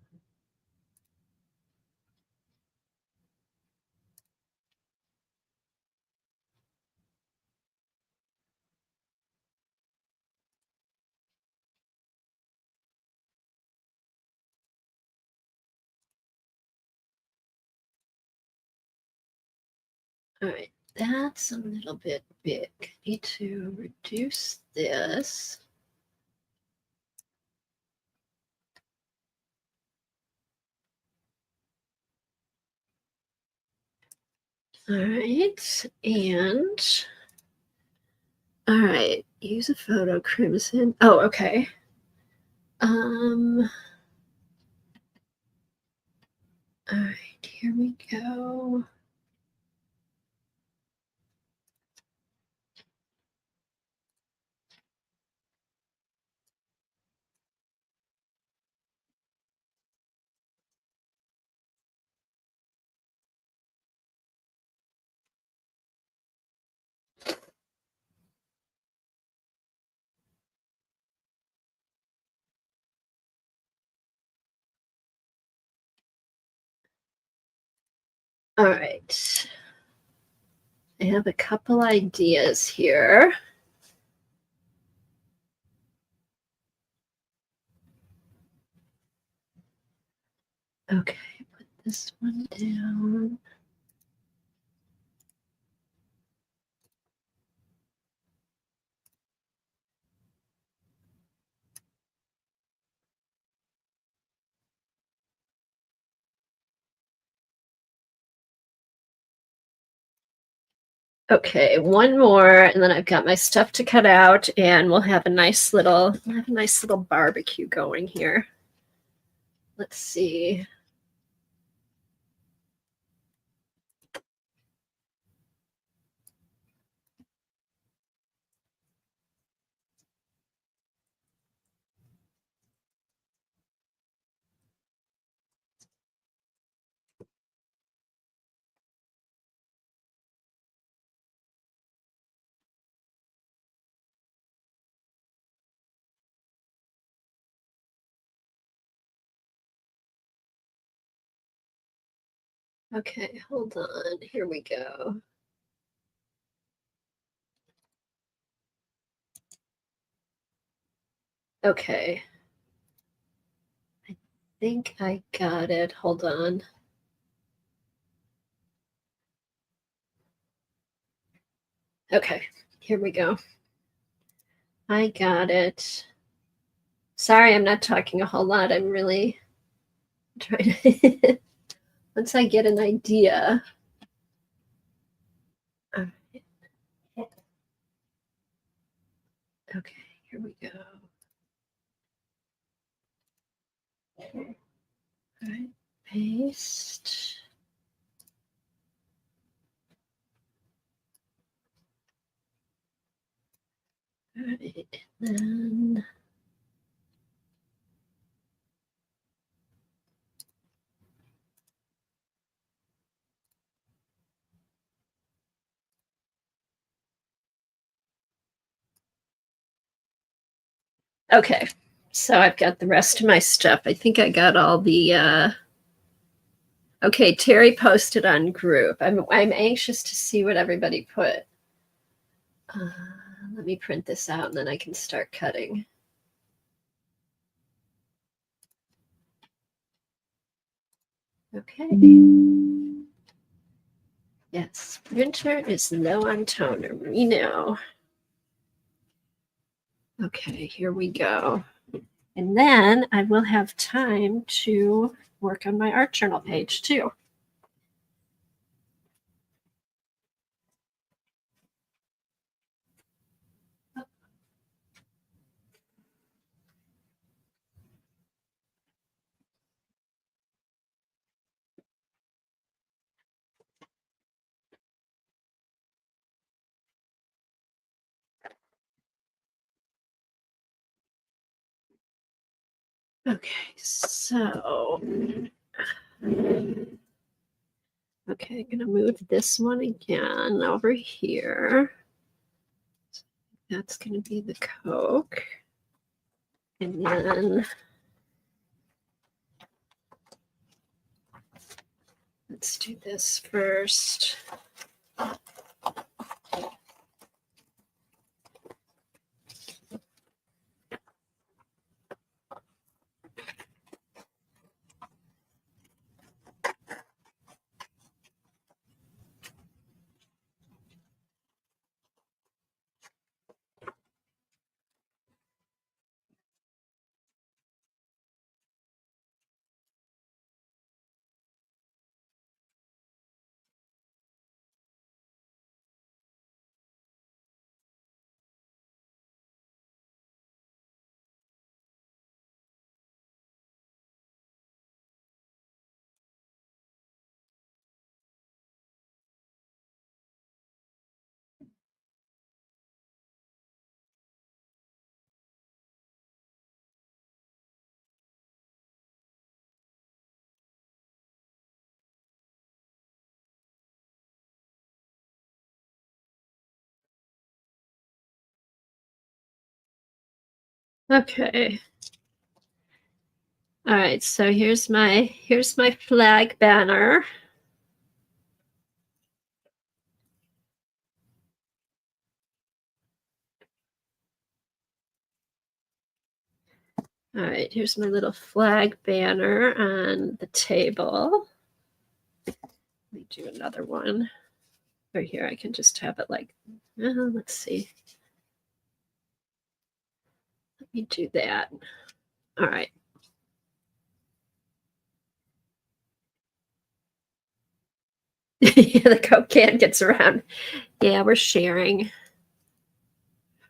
All right, that's a little bit big. Need to reduce this. All right, and all right, use a photo crimson. Oh, okay. All right, here we go. All right. I have a couple ideas here. Okay, put this one down. Okay, one more, and then I've got my stuff to cut out, and we'll have a nice little barbecue going here. Let's see. Okay, hold on. Here we go. Okay. I think I got it. Hold on. Okay, here we go. I got it. Sorry, I'm not talking a whole lot. I'm really trying to. Once I get an idea. All right. Okay, here we go. All right, paste. All right, then. Okay, so I've got the rest of my stuff. I think I got all the. Okay, Terry posted on group. I'm anxious to see what everybody put. Let me print this out and then I can start cutting. Okay. Yes, printer is low on toner. We know. Okay, here we go. And then I will have time to work on my art journal page too. Okay, so okay, I'm gonna move this one again over here. That's gonna be the Coke. And then let's do this first. Okay. All right, so here's my flag banner. All right, here's my little flag banner on the table. Let me do another one. Right here, I can just have it like, let's see. Let me do that. All right. Yeah, the Coke can gets around. Yeah, we're sharing.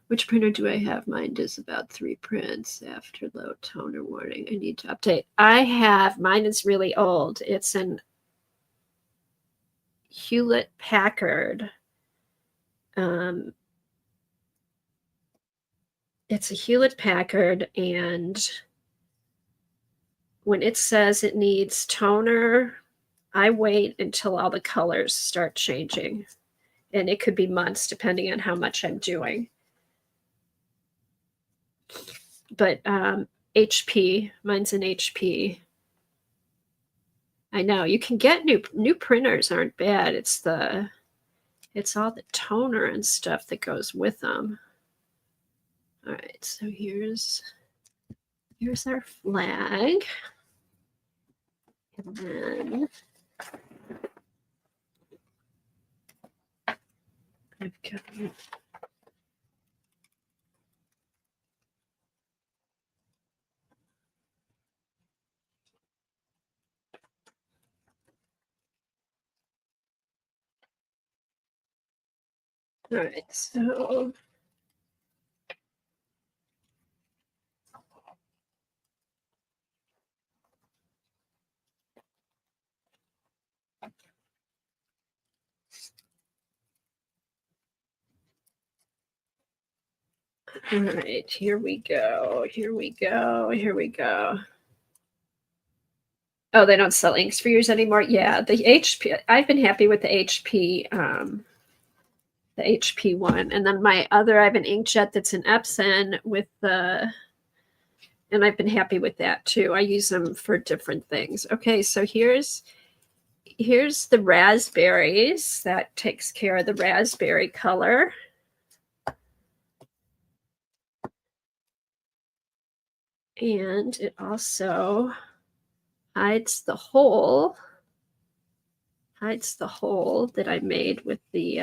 Which printer do I have? Mine does about 3 prints after low toner warning. I need to update. Mine is really old. It's an Hewlett Packard. It's a Hewlett Packard, and when it says it needs toner, I wait until all the colors start changing. And it could be months depending on how much I'm doing. But HP, mine's an HP. I know you can get new printers aren't bad. It's all the toner and stuff that goes with them. All right, so here's our flag. And then I've got all right, so all right, here we go. Oh, they don't sell inks for yours anymore? Yeah, the HP, I've been happy with the HP one. And then I have an inkjet that's an Epson and I've been happy with that too. I use them for different things. Okay, so here's the raspberries. That takes care of the raspberry color. And it also hides the hole that I made with the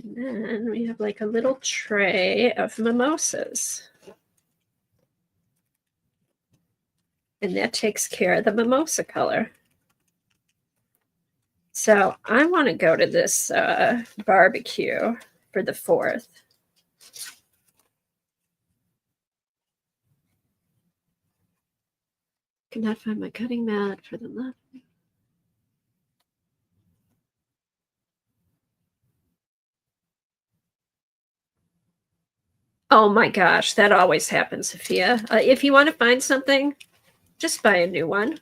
and then we have like a little tray of mimosas. And that takes care of the mimosa color. So I want to go to this barbecue. for the 4th. Could not find my cutting mat for the left. Oh my gosh, that always happens, Sophia. If you want to find something, just buy a new one.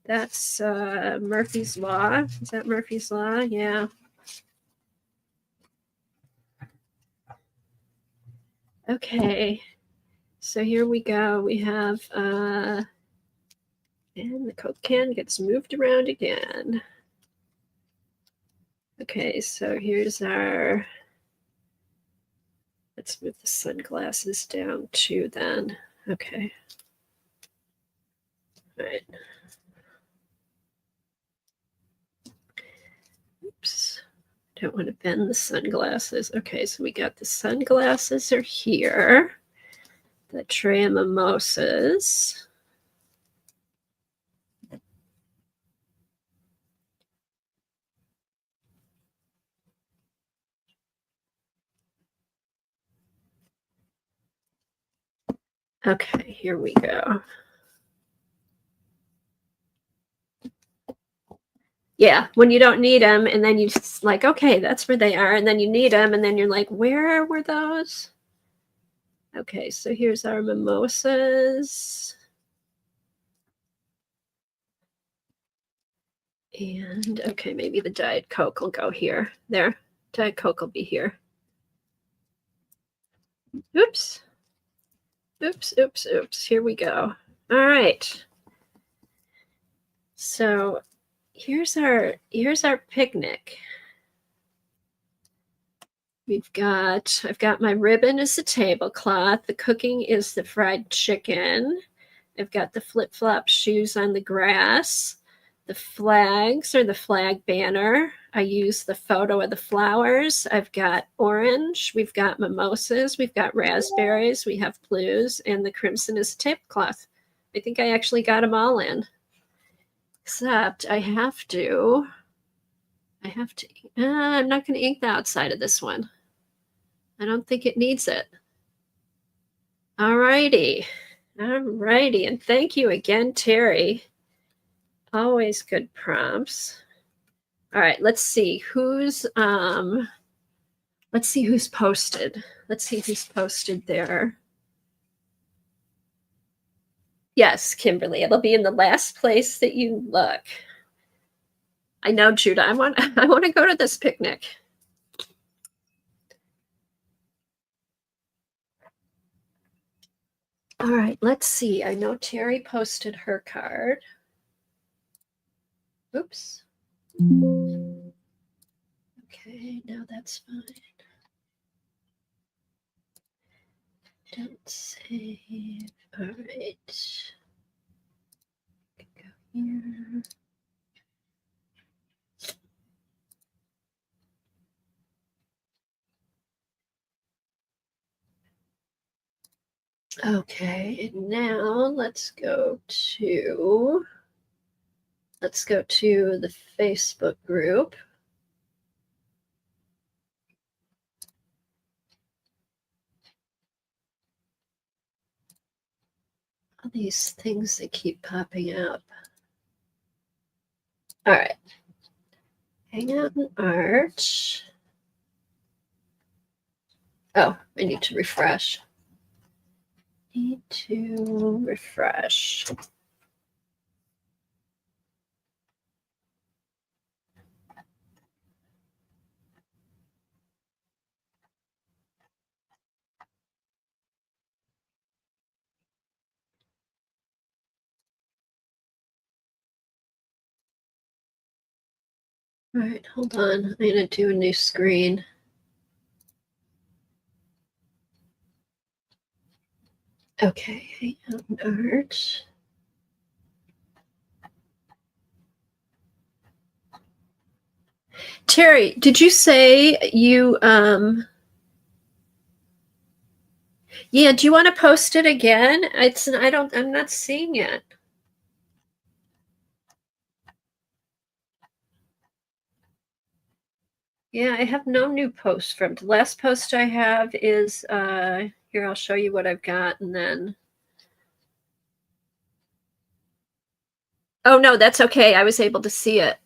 That's Murphy's Law. Is that Murphy's Law? Yeah. Okay. So here we go. We have, and the Coke can gets moved around again. Okay, so here's our, let's move the sunglasses down too then. Okay. All right. Oops. Don't want to bend the sunglasses. Okay, so we got the sunglasses are here. The tray of mimosas. Okay, here we go. Yeah, when you don't need them, and then you just like, okay, that's where they are, and then you need them, and then you're like, where were those? Okay, so here's our mimosas. And okay, maybe the Diet Coke will go here. There, Diet Coke will be here. Oops. Oops, oops, oops. Here we go. All right. So here's our picnic. I've got my ribbon as the tablecloth. The cooking is the fried chicken. I've got the flip-flop shoes on the grass. The flags are the flag banner. I use the photo of the flowers. I've got orange. We've got mimosas. We've got raspberries. We have blues. And the crimson is tablecloth. I think I actually got them all in. Except I'm not going to ink the outside of this one. I don't think it needs it. All righty. And thank you again, Terry. Always good prompts. All right, let's see who's posted. Let's see who's posted there. Yes, Kimberly, it'll be in the last place that you look. I know, Judah. I want to go to this picnic. All right, let's see. I know Terry posted her card. Oops. Okay, now that's fine. Don't save. All right. Go here. Okay, and now let's go to the Facebook group. All these things that keep popping up. All right. Hang out and art. Oh, I need to refresh. All right, hold on. I'm going to do a new screen. Okay, hang out and art. Terry, did you say you yeah, do you want to post it again? I'm not seeing it. Yeah, I have no new posts from the last post I have is here, I'll show you what I've got, and then oh no, that's okay. I was able to see it.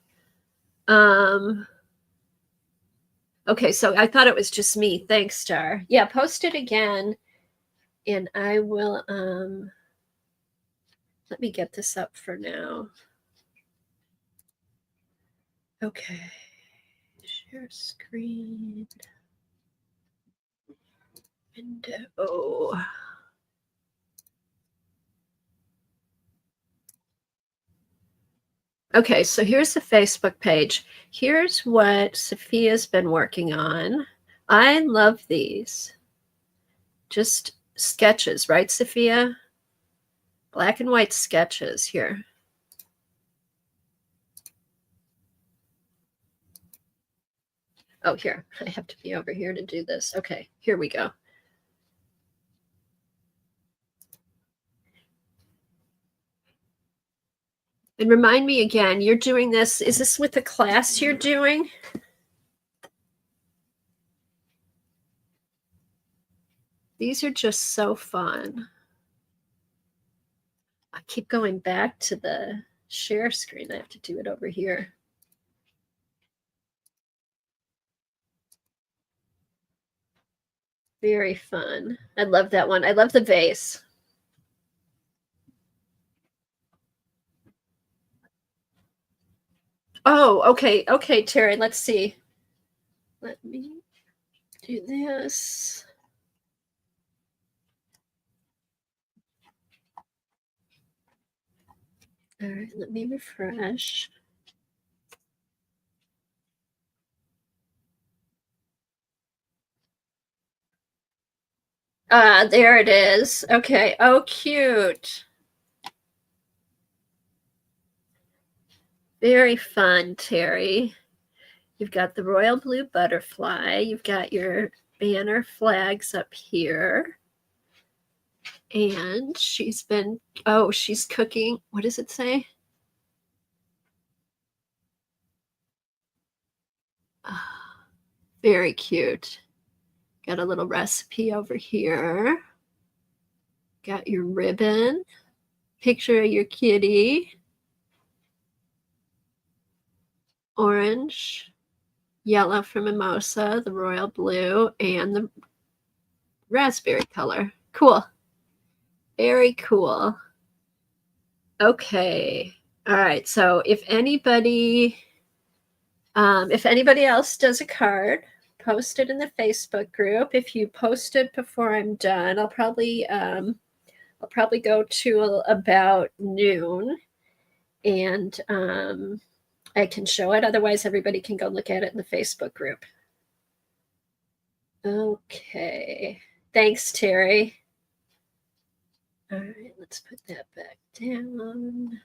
Okay, so I thought it was just me. Thanks, Star. Yeah, post it again, and I will let me get this up for now. Okay. Share screen. Window. Okay, so here's the Facebook page. Here's what Sophia's been working on. I love these. Just sketches, right, Sophia? Black and white sketches here. Oh, here. I have to be over here to do this. Okay, here we go. And remind me again, you're doing this. Is this with the class you're doing? These are just so fun. I keep going back to the share screen. I have to do it over here. Very fun. I love that one. I love the vase. Oh, okay. Okay, Terry, let's see. Let me do this. All right, let me refresh. There it is. Okay. Oh, cute. Very fun, Terry. You've got the royal blue butterfly. You've got your banner flags up here. And she's been, oh, she's cooking. What does it say? Very cute. Got a little recipe over here. Got your ribbon. Picture of your kitty. Orange, yellow for mimosa, the royal blue, and the raspberry color. Cool. Very cool. Okay. All right. So if anybody else does a card, post it in the Facebook group. If you post it before I'm done, I'll probably go to about noon, and I can show it. Otherwise, everybody can go look at it in the Facebook group. Okay. Thanks, Terry. All right, let's put that back down.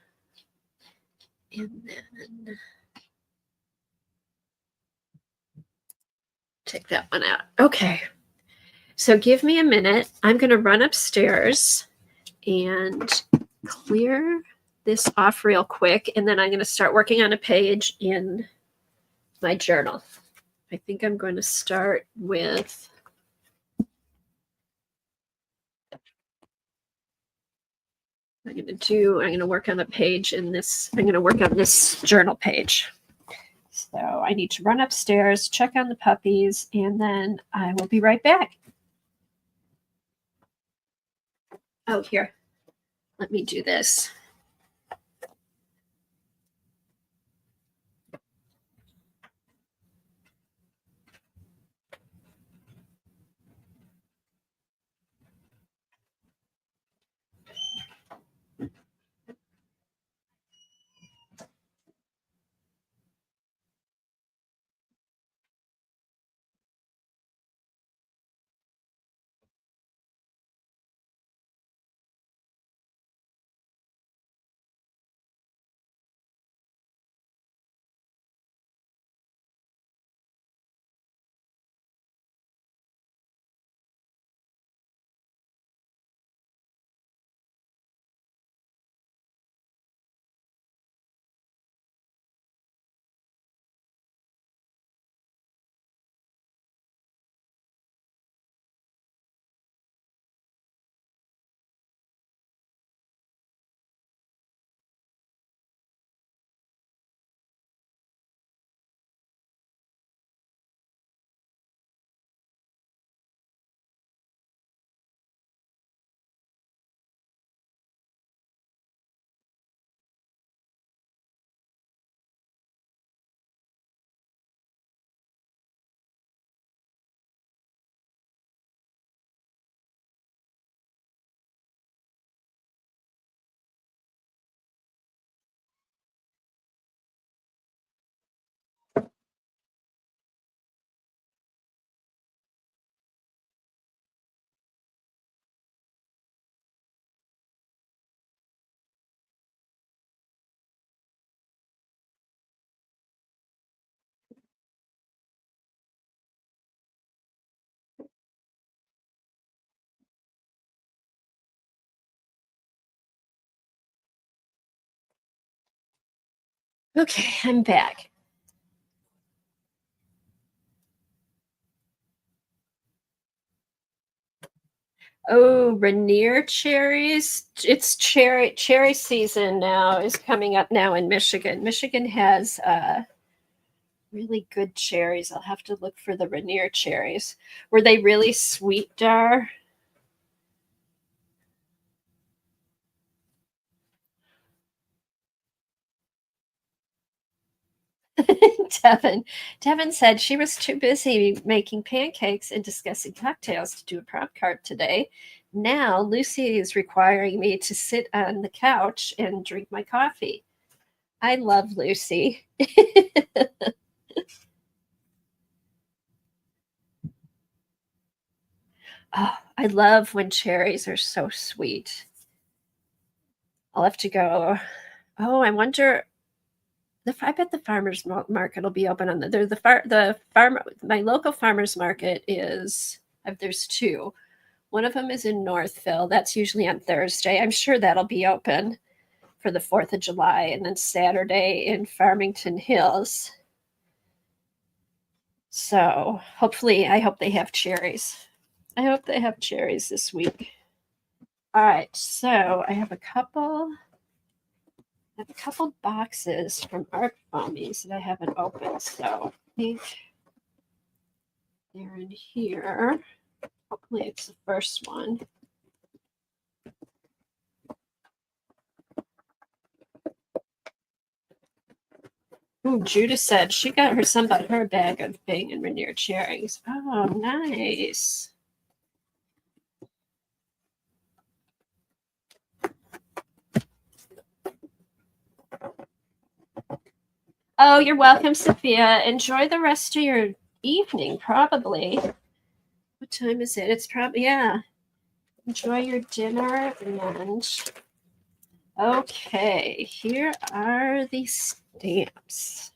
And then take that one out. Okay. So give me a minute. I'm going to run upstairs and clear this off real quick. And then I'm going to start working on a page in my journal. I think I'm going to start with I'm going to work on a page in this. I'm going to work on this journal page. So I need to run upstairs, check on the puppies, and then I will be right back. Oh, here. Let me do this. Okay, I'm back. Oh, Rainier cherries. It's cherry season now is coming up now in Michigan. Michigan has really good cherries. I'll have to look for the Rainier cherries. Were they really sweet, Dar? Devin said she was too busy making pancakes and discussing cocktails to do a prompt card today. Now Lucy is requiring me to sit on the couch and drink my coffee. I love Lucy. Oh, I love when cherries are so sweet. I'll have to go. Oh, I wonder. I bet the farmers market will be open on the farm. My local farmers market is. There's two. One of them is in Northville. That's usually on Thursday. I'm sure that'll be open for the 4th of July, and then Saturday in Farmington Hills. So hopefully, I hope they have cherries. I hope they have cherries this week. All right, so I have a couple boxes from Art Foamies that I haven't opened. So I think they're in here. Hopefully it's the first one. Ooh, Judah said she got her bag of Bing and Rainier cherries. Oh, nice. Oh, you're welcome, Sophia. Enjoy the rest of your evening, probably. What time is it? It's probably, yeah. Enjoy your dinner and okay, here are the stamps.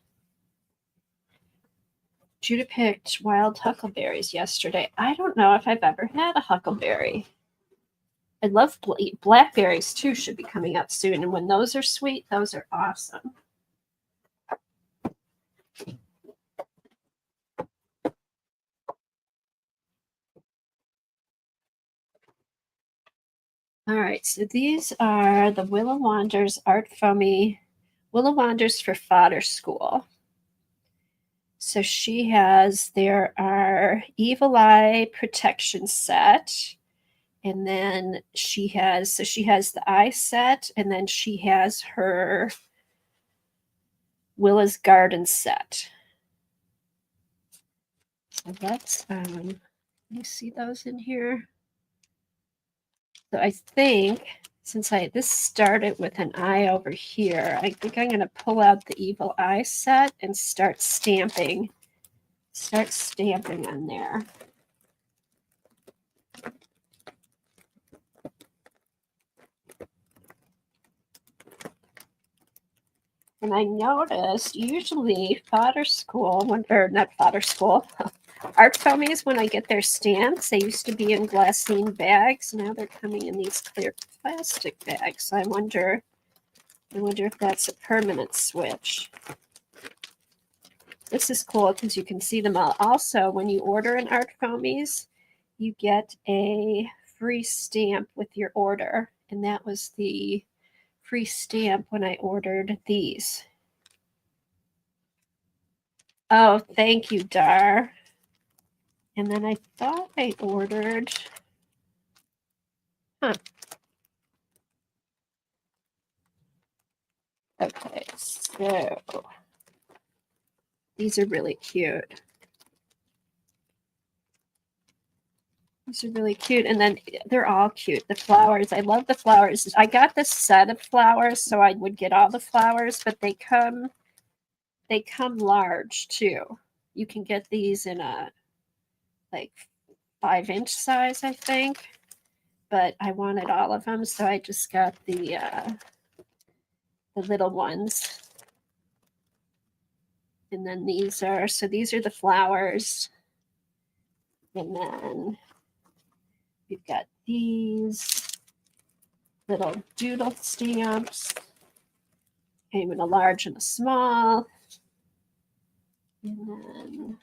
Judah picked wild huckleberries yesterday. I don't know if I've ever had a huckleberry. I love blackberries too, should be coming out soon. And when those are sweet, those are awesome. All right, so these are the Willa Wanders Art Foamy Willa Wanders for Fodder School. So there are Evil Eye protection set. And then she has the eye set, and then she has her Willa's Garden set. So let's you see those in here. So I think since this started with an eye over here, I think I'm going to pull out the Evil Eye set and start stamping on there. And I noticed usually Art Foamies, when I get their stamps, they used to be in glassine bags. Now they're coming in these clear plastic bags. So I wonder if that's a permanent switch. This is cool because you can see them all. Also, when you order an Art Foamies, you get a free stamp with your order. And that was the free stamp when I ordered these. Oh, thank you, Dar. And then I thought I ordered, Okay, so these are really cute. And then they're all cute. The flowers, I love the flowers. I got this set of flowers, so I would get all the flowers, but they come large too. You can get these in a 5-inch size, I think. But I wanted all of them, so I just got the little ones. And then these are the flowers. And then we've got these little doodle stamps. came in a large and a small. And then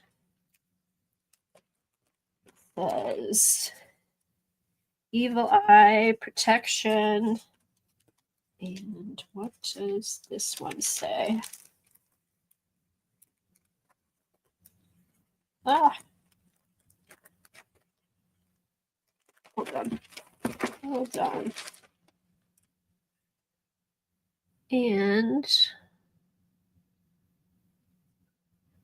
it says Evil Eye Protection. And what does this one say? Ah. Hold on. Hold on. And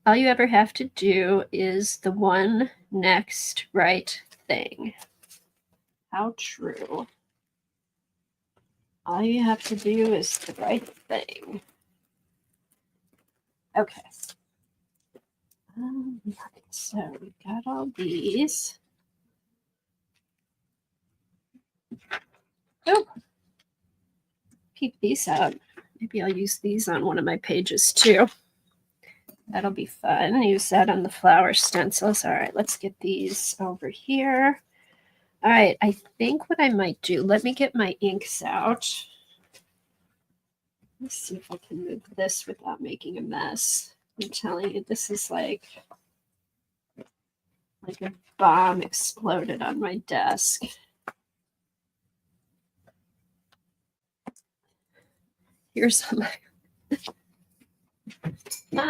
all you ever have to do is the one next right thing. How true. All you have to do is the right thing. Okay. So we got all these. Oh, peep these out. Maybe I'll use these on one of my pages too. That'll be fun. Use that on the flower stencils. All right, let's get these over here. All right, I think what I might do, let me get my inks out. Let's see if I can move this without making a mess. I'm telling you, this is like a bomb exploded on my desk. Here's some. All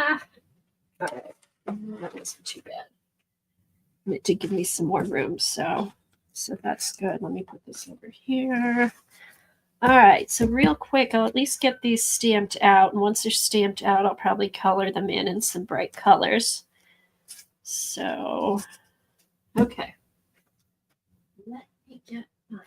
right, that wasn't too bad. And it did give me some more room, so that's good. Let me put this over here. All right, so real quick, I'll at least get these stamped out. And once they're stamped out, I'll probably color them in some bright colors. So, okay. Let me get my...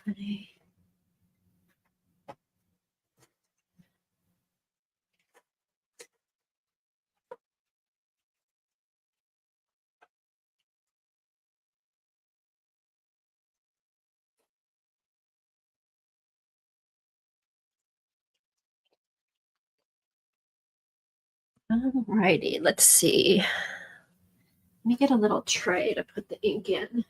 Alrighty, let's see. Let me get a little tray to put the ink in.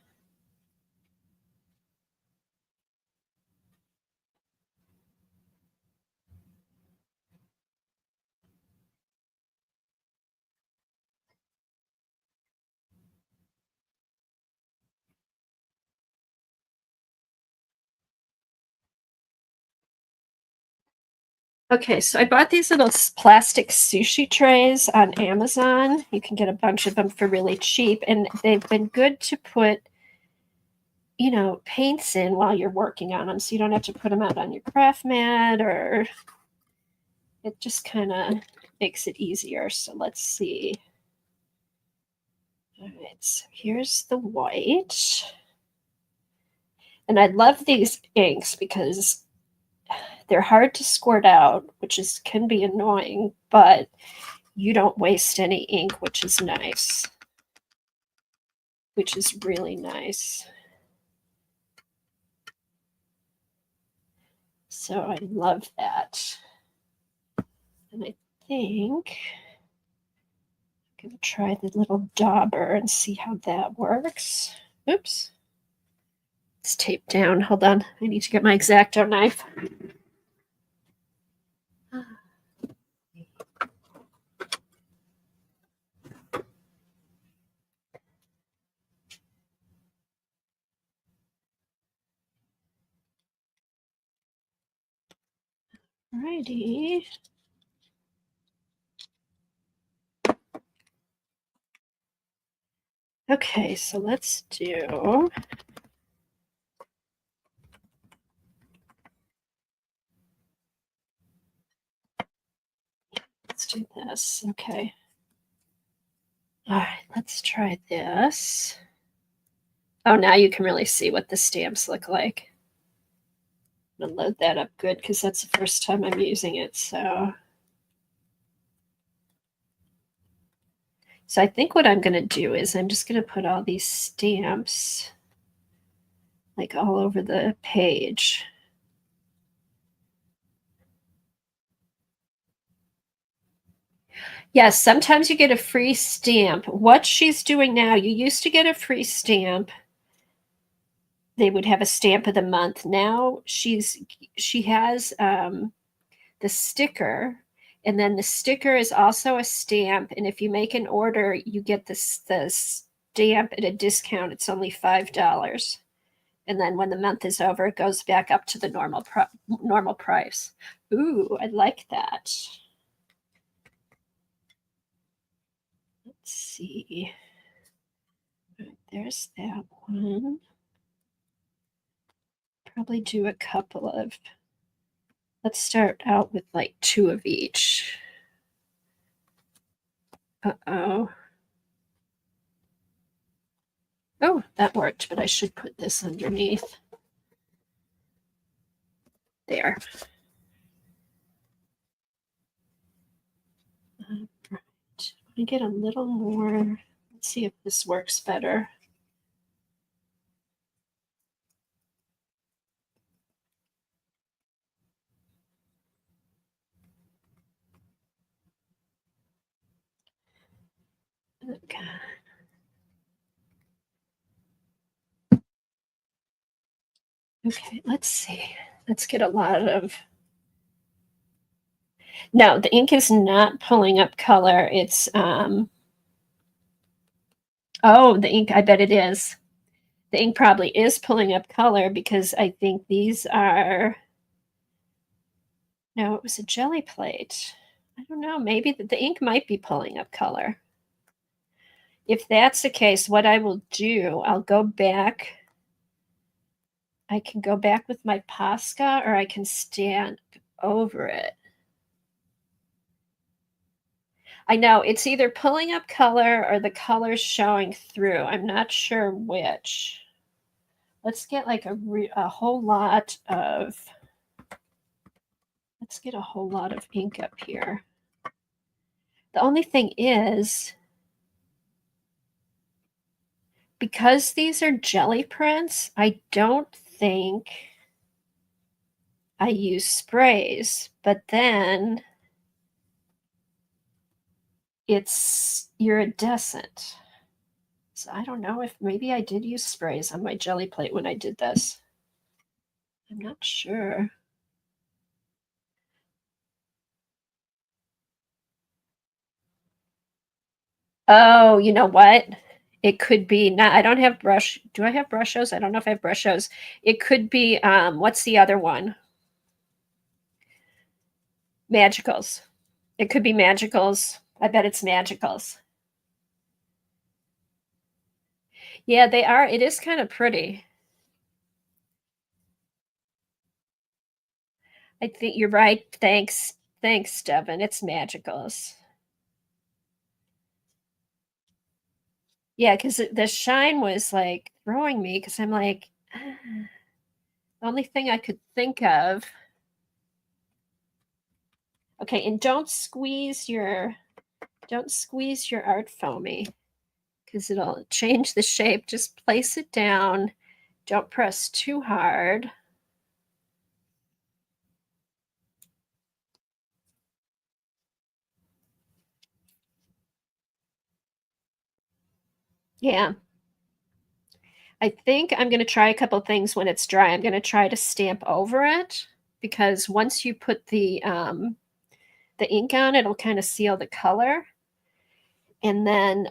Okay, so I bought these little plastic sushi trays on Amazon. You can get a bunch of them for really cheap, and they've been good to put, you know, paints in while you're working on them, so you don't have to put them out on your craft mat, or it just kind of makes it easier. So let's see. All right, so here's the white. And I love these inks because they're hard to squirt out, which can be annoying, but you don't waste any ink, which is nice. Which is really nice. So I love that. And I think I'm going to try the little dauber and see how that works. Oops. It's taped down. Hold on. I need to get my X-Acto knife. Alrighty. Okay, so let's do... Let's do this. Okay. All right, let's try this. Oh, now you can really see what the stamps look like. I'm going to load that up good because that's the first time I'm using it. So I think what I'm going to do is I'm just going to put all these stamps like all over the page. Yes, sometimes you get a free stamp. What she's doing now, you used to get a free stamp. They would have a stamp of the month. Now she has the sticker, And then the sticker is also a stamp. And if you make an order, you get the stamp at a discount. It's only $5. And then when the month is over, it goes back up to the normal price. Ooh, I like that. Let's see. All right, there's that one. Probably do a couple of. Let's start out with like 2 of each. Uh-oh. Oh, that worked, but I should put this underneath. There. All right. I get a little more. Let's see if this works better. Okay. Okay, let's see. Let's get a lot of. No, the ink is not pulling up color. It's oh, the ink, I bet it is. The ink probably is pulling up color because I think these are. No, it was a jelly plate. I don't know. Maybe the ink might be pulling up color. If that's the case, what I will do, I'll go back. I can go back with my Posca or I can stand over it. I know it's either pulling up color or the color's showing through. I'm not sure which. Let's get like a whole lot of. Let's get a whole lot of ink up here. The only thing is, because these are jelly prints, I don't think I use sprays, but then it's iridescent. So I don't know if maybe I did use sprays on my jelly plate when I did this. I'm not sure. Oh, you know what? It could be not. I don't have brush. Do I have brushos? I don't know if I have brushos. It could be what's the other one? Magicals. It could be magicals. I bet it's magicals. Yeah, they are. It is kind of pretty. I think you're right. Thanks. Thanks, Devin. It's magicals. Yeah, because the shine was like throwing me because I'm like, the only thing I could think of. Okay, and don't squeeze your art foamy because it'll change the shape. Just place it down. Don't press too hard. Yeah. I think I'm going to try a couple things when it's dry. I'm going to try to stamp over it because once you put the ink on, it'll kind of seal the color. And then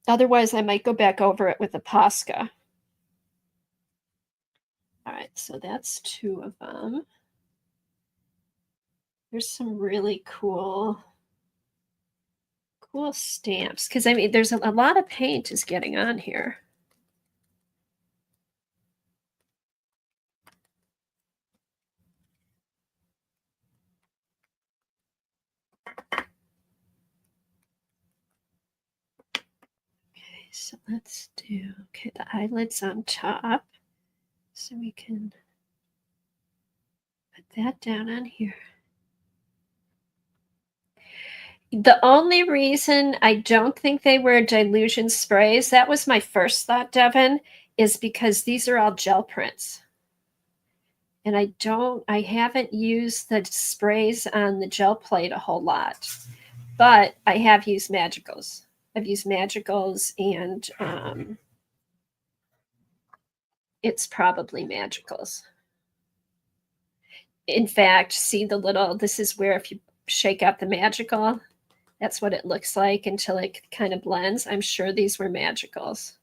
otherwise, I might go back over it with a Posca. All right, so that's 2 of them. There's some really cool stamps because I mean, there's a lot of paint is getting on here. Okay, so let's do the eyelids on top so we can put that down on here. The only reason I don't think they were Dylusion sprays, that was my first thought, Devin, is because these are all gel prints. And I haven't used the sprays on the gel plate a whole lot, but I have used Magicals. I've used Magicals and it's probably Magicals. In fact, see the little, this is where if you shake out the magical, that's what it looks like until it kind of blends. I'm sure these were magicals.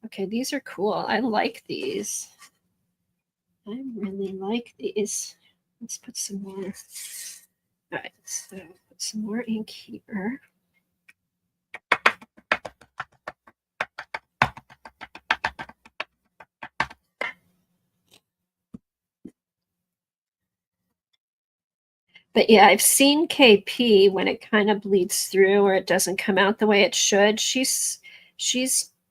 Okay, these are cool. I like these. I really like these. Let's put some more. All right, so put some more ink here. But yeah, I've seen KP when it kind of bleeds through or it doesn't come out the way it should. She's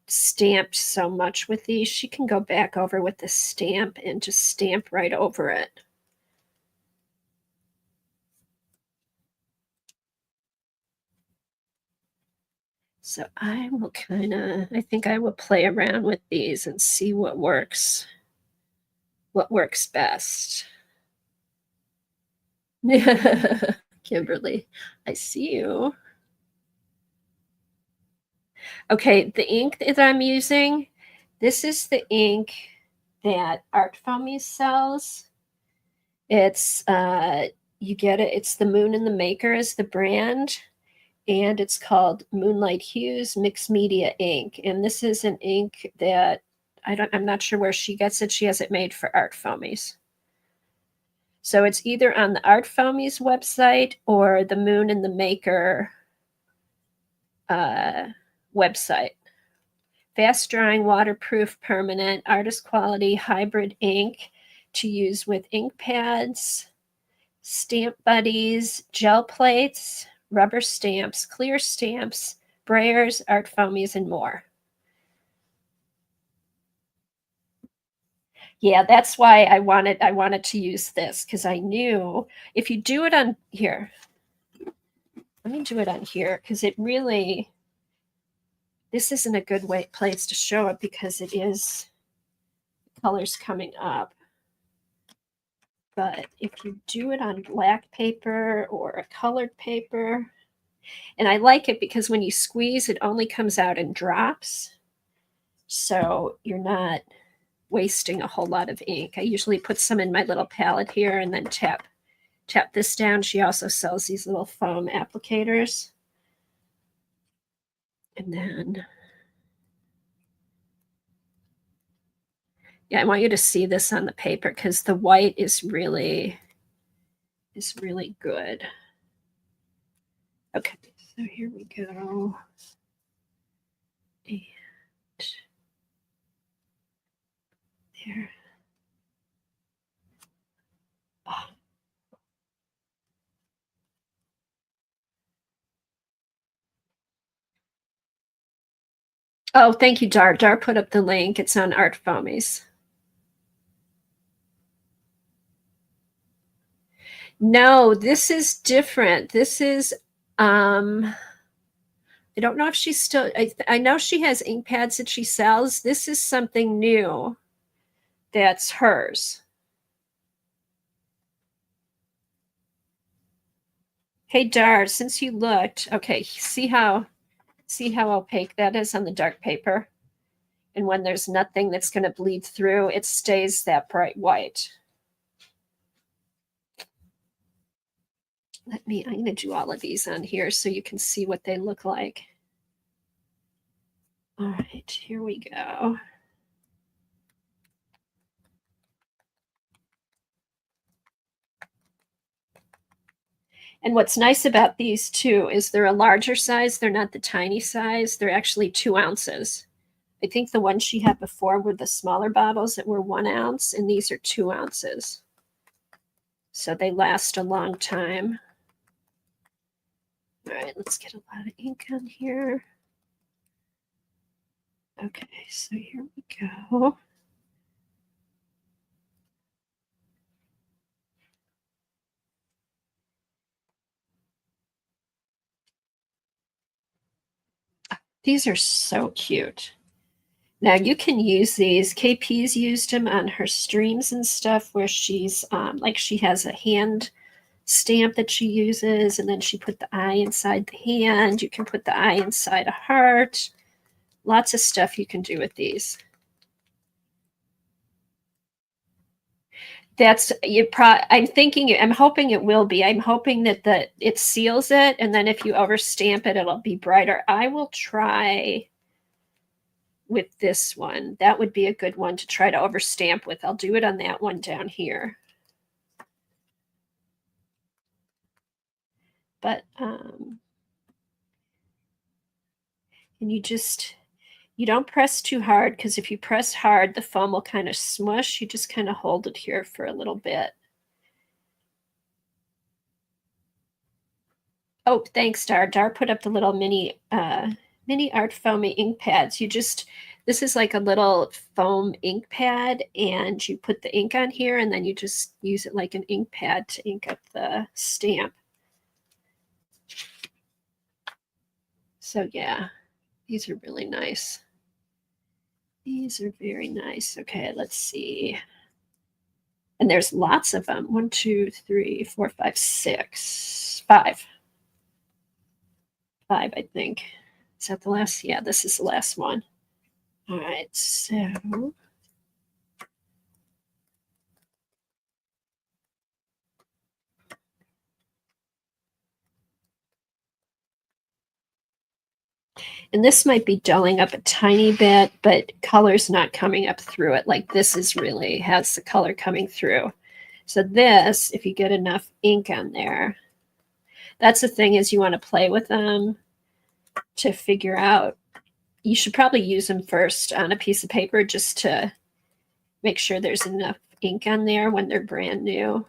stamped so much with these. She can go back over with the stamp and just stamp right over it. So I will I think I will play around with these and see what works best. Kimberly, I see you. Okay, the ink that I'm using, this is the ink that Art Foamy sells. It's you get it, it's the Moon and the Maker is the brand, and it's called Moonlight Hues Mixed Media Ink. And this is an ink that I'm not sure where she gets it. She has it made for Art Foamies. So it's either on the Art Foamies website or the Moon and the Maker website. Fast drying, waterproof, permanent, artist quality, hybrid ink to use with ink pads, stamp buddies, gel plates, rubber stamps, clear stamps, brayers, Art Foamies, and more. Yeah, that's why I wanted to use this, because I knew if you do it on here, let me do it on here, because it really, this isn't a good place to show it because it is colors coming up. But if you do it on black paper or a colored paper, and I like it because when you squeeze, it only comes out in drops. So you're not wasting a whole lot of ink. I usually put some in my little palette here and then tap this down. She also sells these little foam applicators. And then, yeah, I want you to see this on the paper because the white is really good. Okay, so here we go. And there. Oh. Oh, thank you, Dar. Dar put up the link. It's on Art Foamies. No, this is different. This is, I don't know if she's still, I know she has ink pads that she sells. This is something new that's hers. Hey, Dar, since you looked, okay, see how opaque that is on the dark paper? And when there's nothing that's going to bleed through, it stays that bright white. I'm going to do all of these on here so you can see what they look like. All right, here we go. And what's nice about these too is they're a larger size. They're not the tiny size. They're actually 2 ounces. I think the ones she had before were the smaller bottles that were 1 ounce, and these are 2 ounces. So they last a long time. All right, let's get a lot of ink on here. Okay, so here we go. These are so cute. Now you can use these. KP's used them on her streams and stuff where she's like she has a hand stamp that she uses, and then she put the eye inside the hand. You can put the eye inside a heart. Lots of stuff you can do with these. That's I'm hoping it will be. I'm hoping that it seals it, and then if you overstamp it, it'll be brighter. I will try with this one. That would be a good one to try to overstamp with. I'll do it on that one down here. But and you don't press too hard, because if you press hard, the foam will kind of smush. You just kind of hold it here for a little bit. Oh, thanks, Dar. Dar put up the little mini art foamy ink pads. This is like a little foam ink pad, and you put the ink on here, and then you just use it like an ink pad to ink up the stamp. So yeah, these are really nice. These are very nice. Okay, let's see. And there's lots of them. 1, 2, 3, 4, 5, 6, 5. 5, I think. Is that the last? Yeah, this is the last one. All right, so and this might be dulling up a tiny bit, but color's not coming up through it. Like this has the color coming through. So this, if you get enough ink on there, that's the thing, is you want to play with them to figure out. You should probably use them first on a piece of paper just to make sure there's enough ink on there when they're brand new,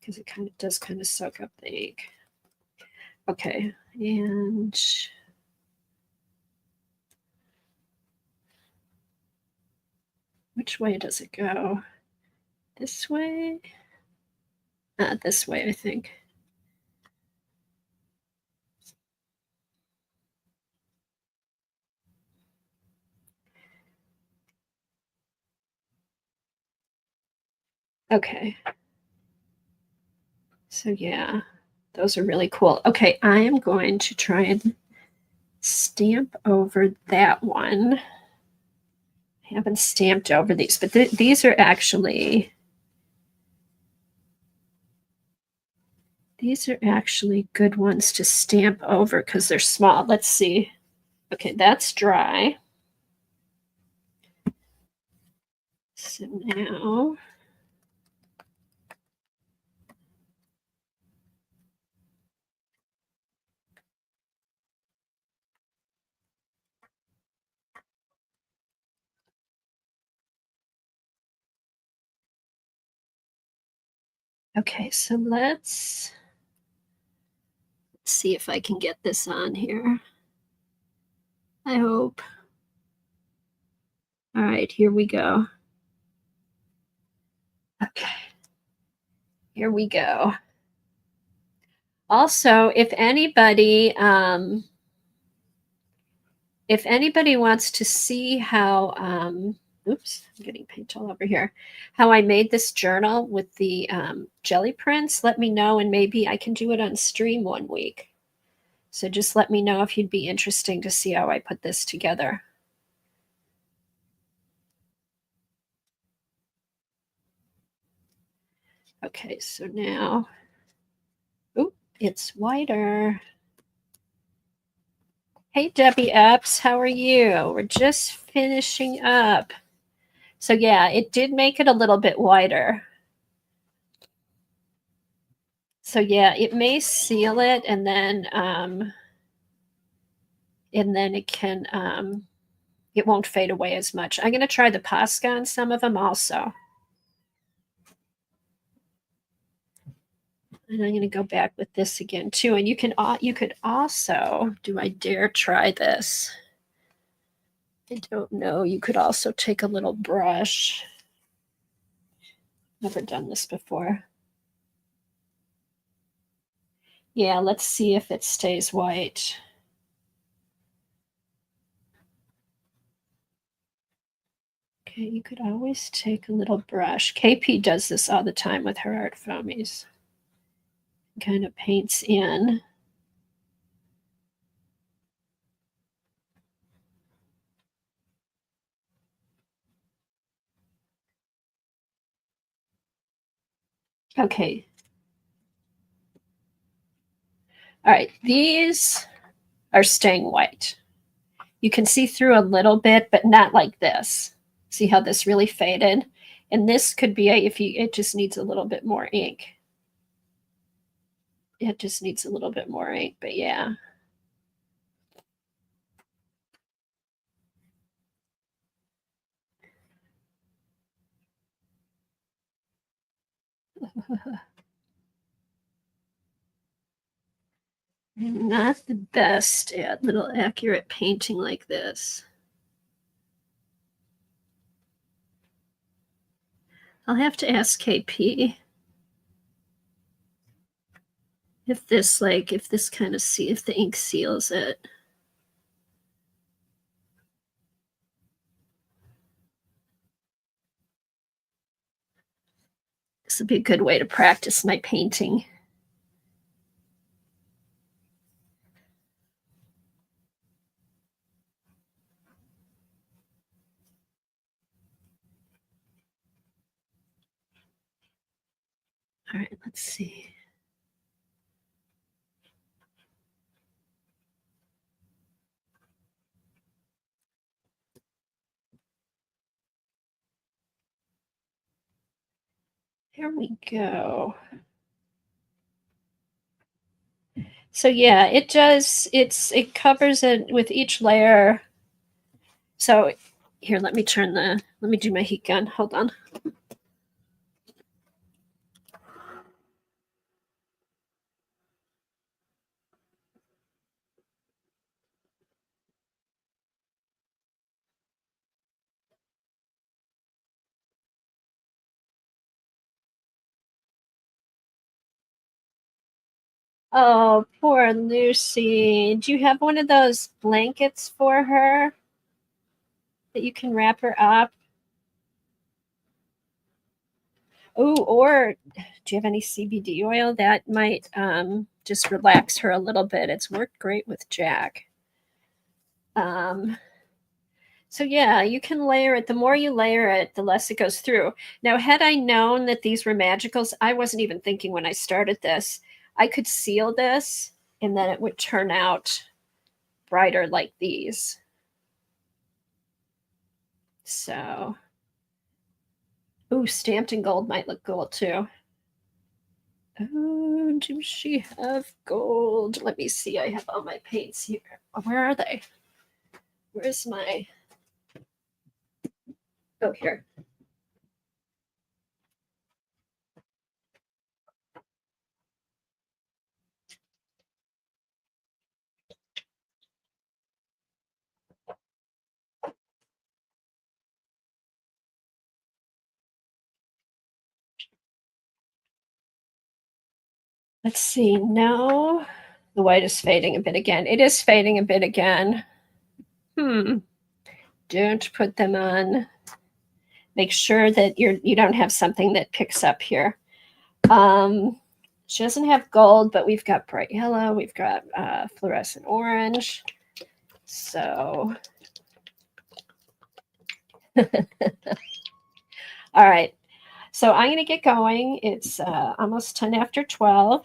because it does soak up the ink. Okay, and which way does it go? This way? This way, I think. Okay. So yeah, those are really cool. Okay, I am going to try and stamp over that one. I haven't stamped over these, but these are actually good ones to stamp over because they're small. Let's see. Okay, that's dry. So now okay, so let's see if I can get this on here. I hope. All right, here we go. Okay, here we go. Also, if anybody wants to see how oops, I'm getting paint all over here, how I made this journal with the jelly prints, let me know, and maybe I can do it on stream one week. So just let me know if you'd be interested to see how I put this together. Okay, so now, it's whiter. Hey, Debbie Epps, how are you? We're just finishing up. So yeah, it did make it a little bit whiter. So yeah, it may seal it, and then it can it won't fade away as much. I'm going to try the Posca on some of them also. And I'm going to go back with this again too. And you could also, do I dare try this? I don't know. You could also take a little brush. Never done this before. Yeah, let's see if it stays white. Okay, you could always take a little brush. KP does this all the time with her art foamies. Kind of paints in. Okay. All right, these are staying white. You can see through a little bit, but not like this. See how this really faded? And this could be it just needs a little bit more ink. It just needs a little bit more ink, but yeah. I'm not the best at little accurate painting like this. I'll have to ask KP if this kind of if the ink seals it. This would be a good way to practice my painting. All right, let's see. Here we go. So yeah, it does, it covers it with each layer. So here, let me do my heat gun. Hold on. Oh, poor Lucy. Do you have one of those blankets for her that you can wrap her up? Oh, or do you have any CBD oil that might just relax her a little bit? It's worked great with Jack. So yeah, you can layer it. The more you layer it, the less it goes through. Now, had I known that these were magicals, I wasn't even thinking when I started this. I could seal this and then it would turn out brighter like these. So, ooh, stamped in gold might look cool too. Oh, does she have gold? Let me see. I have all my paints here. Where are they? Where's my... Oh, here. Let's see. No, the white is fading a bit again. It is fading a bit again. Don't put them on. Make sure that you don't have something that picks up here. She doesn't have gold, but we've got bright yellow. We've got fluorescent orange. So, all right. So I'm going to get going. It's almost 10 after 12.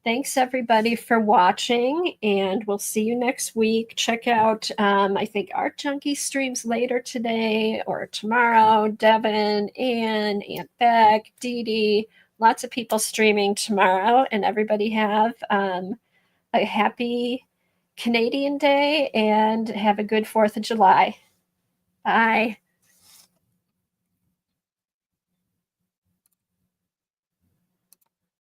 Thanks, everybody, for watching, and we'll see you next week. Check out, I think, Art Junkie streams later today or tomorrow. Devin, Ann, Aunt Beck, Dee Dee, lots of people streaming tomorrow, and everybody have a happy Canadian Day and have a good 4th of July. Bye.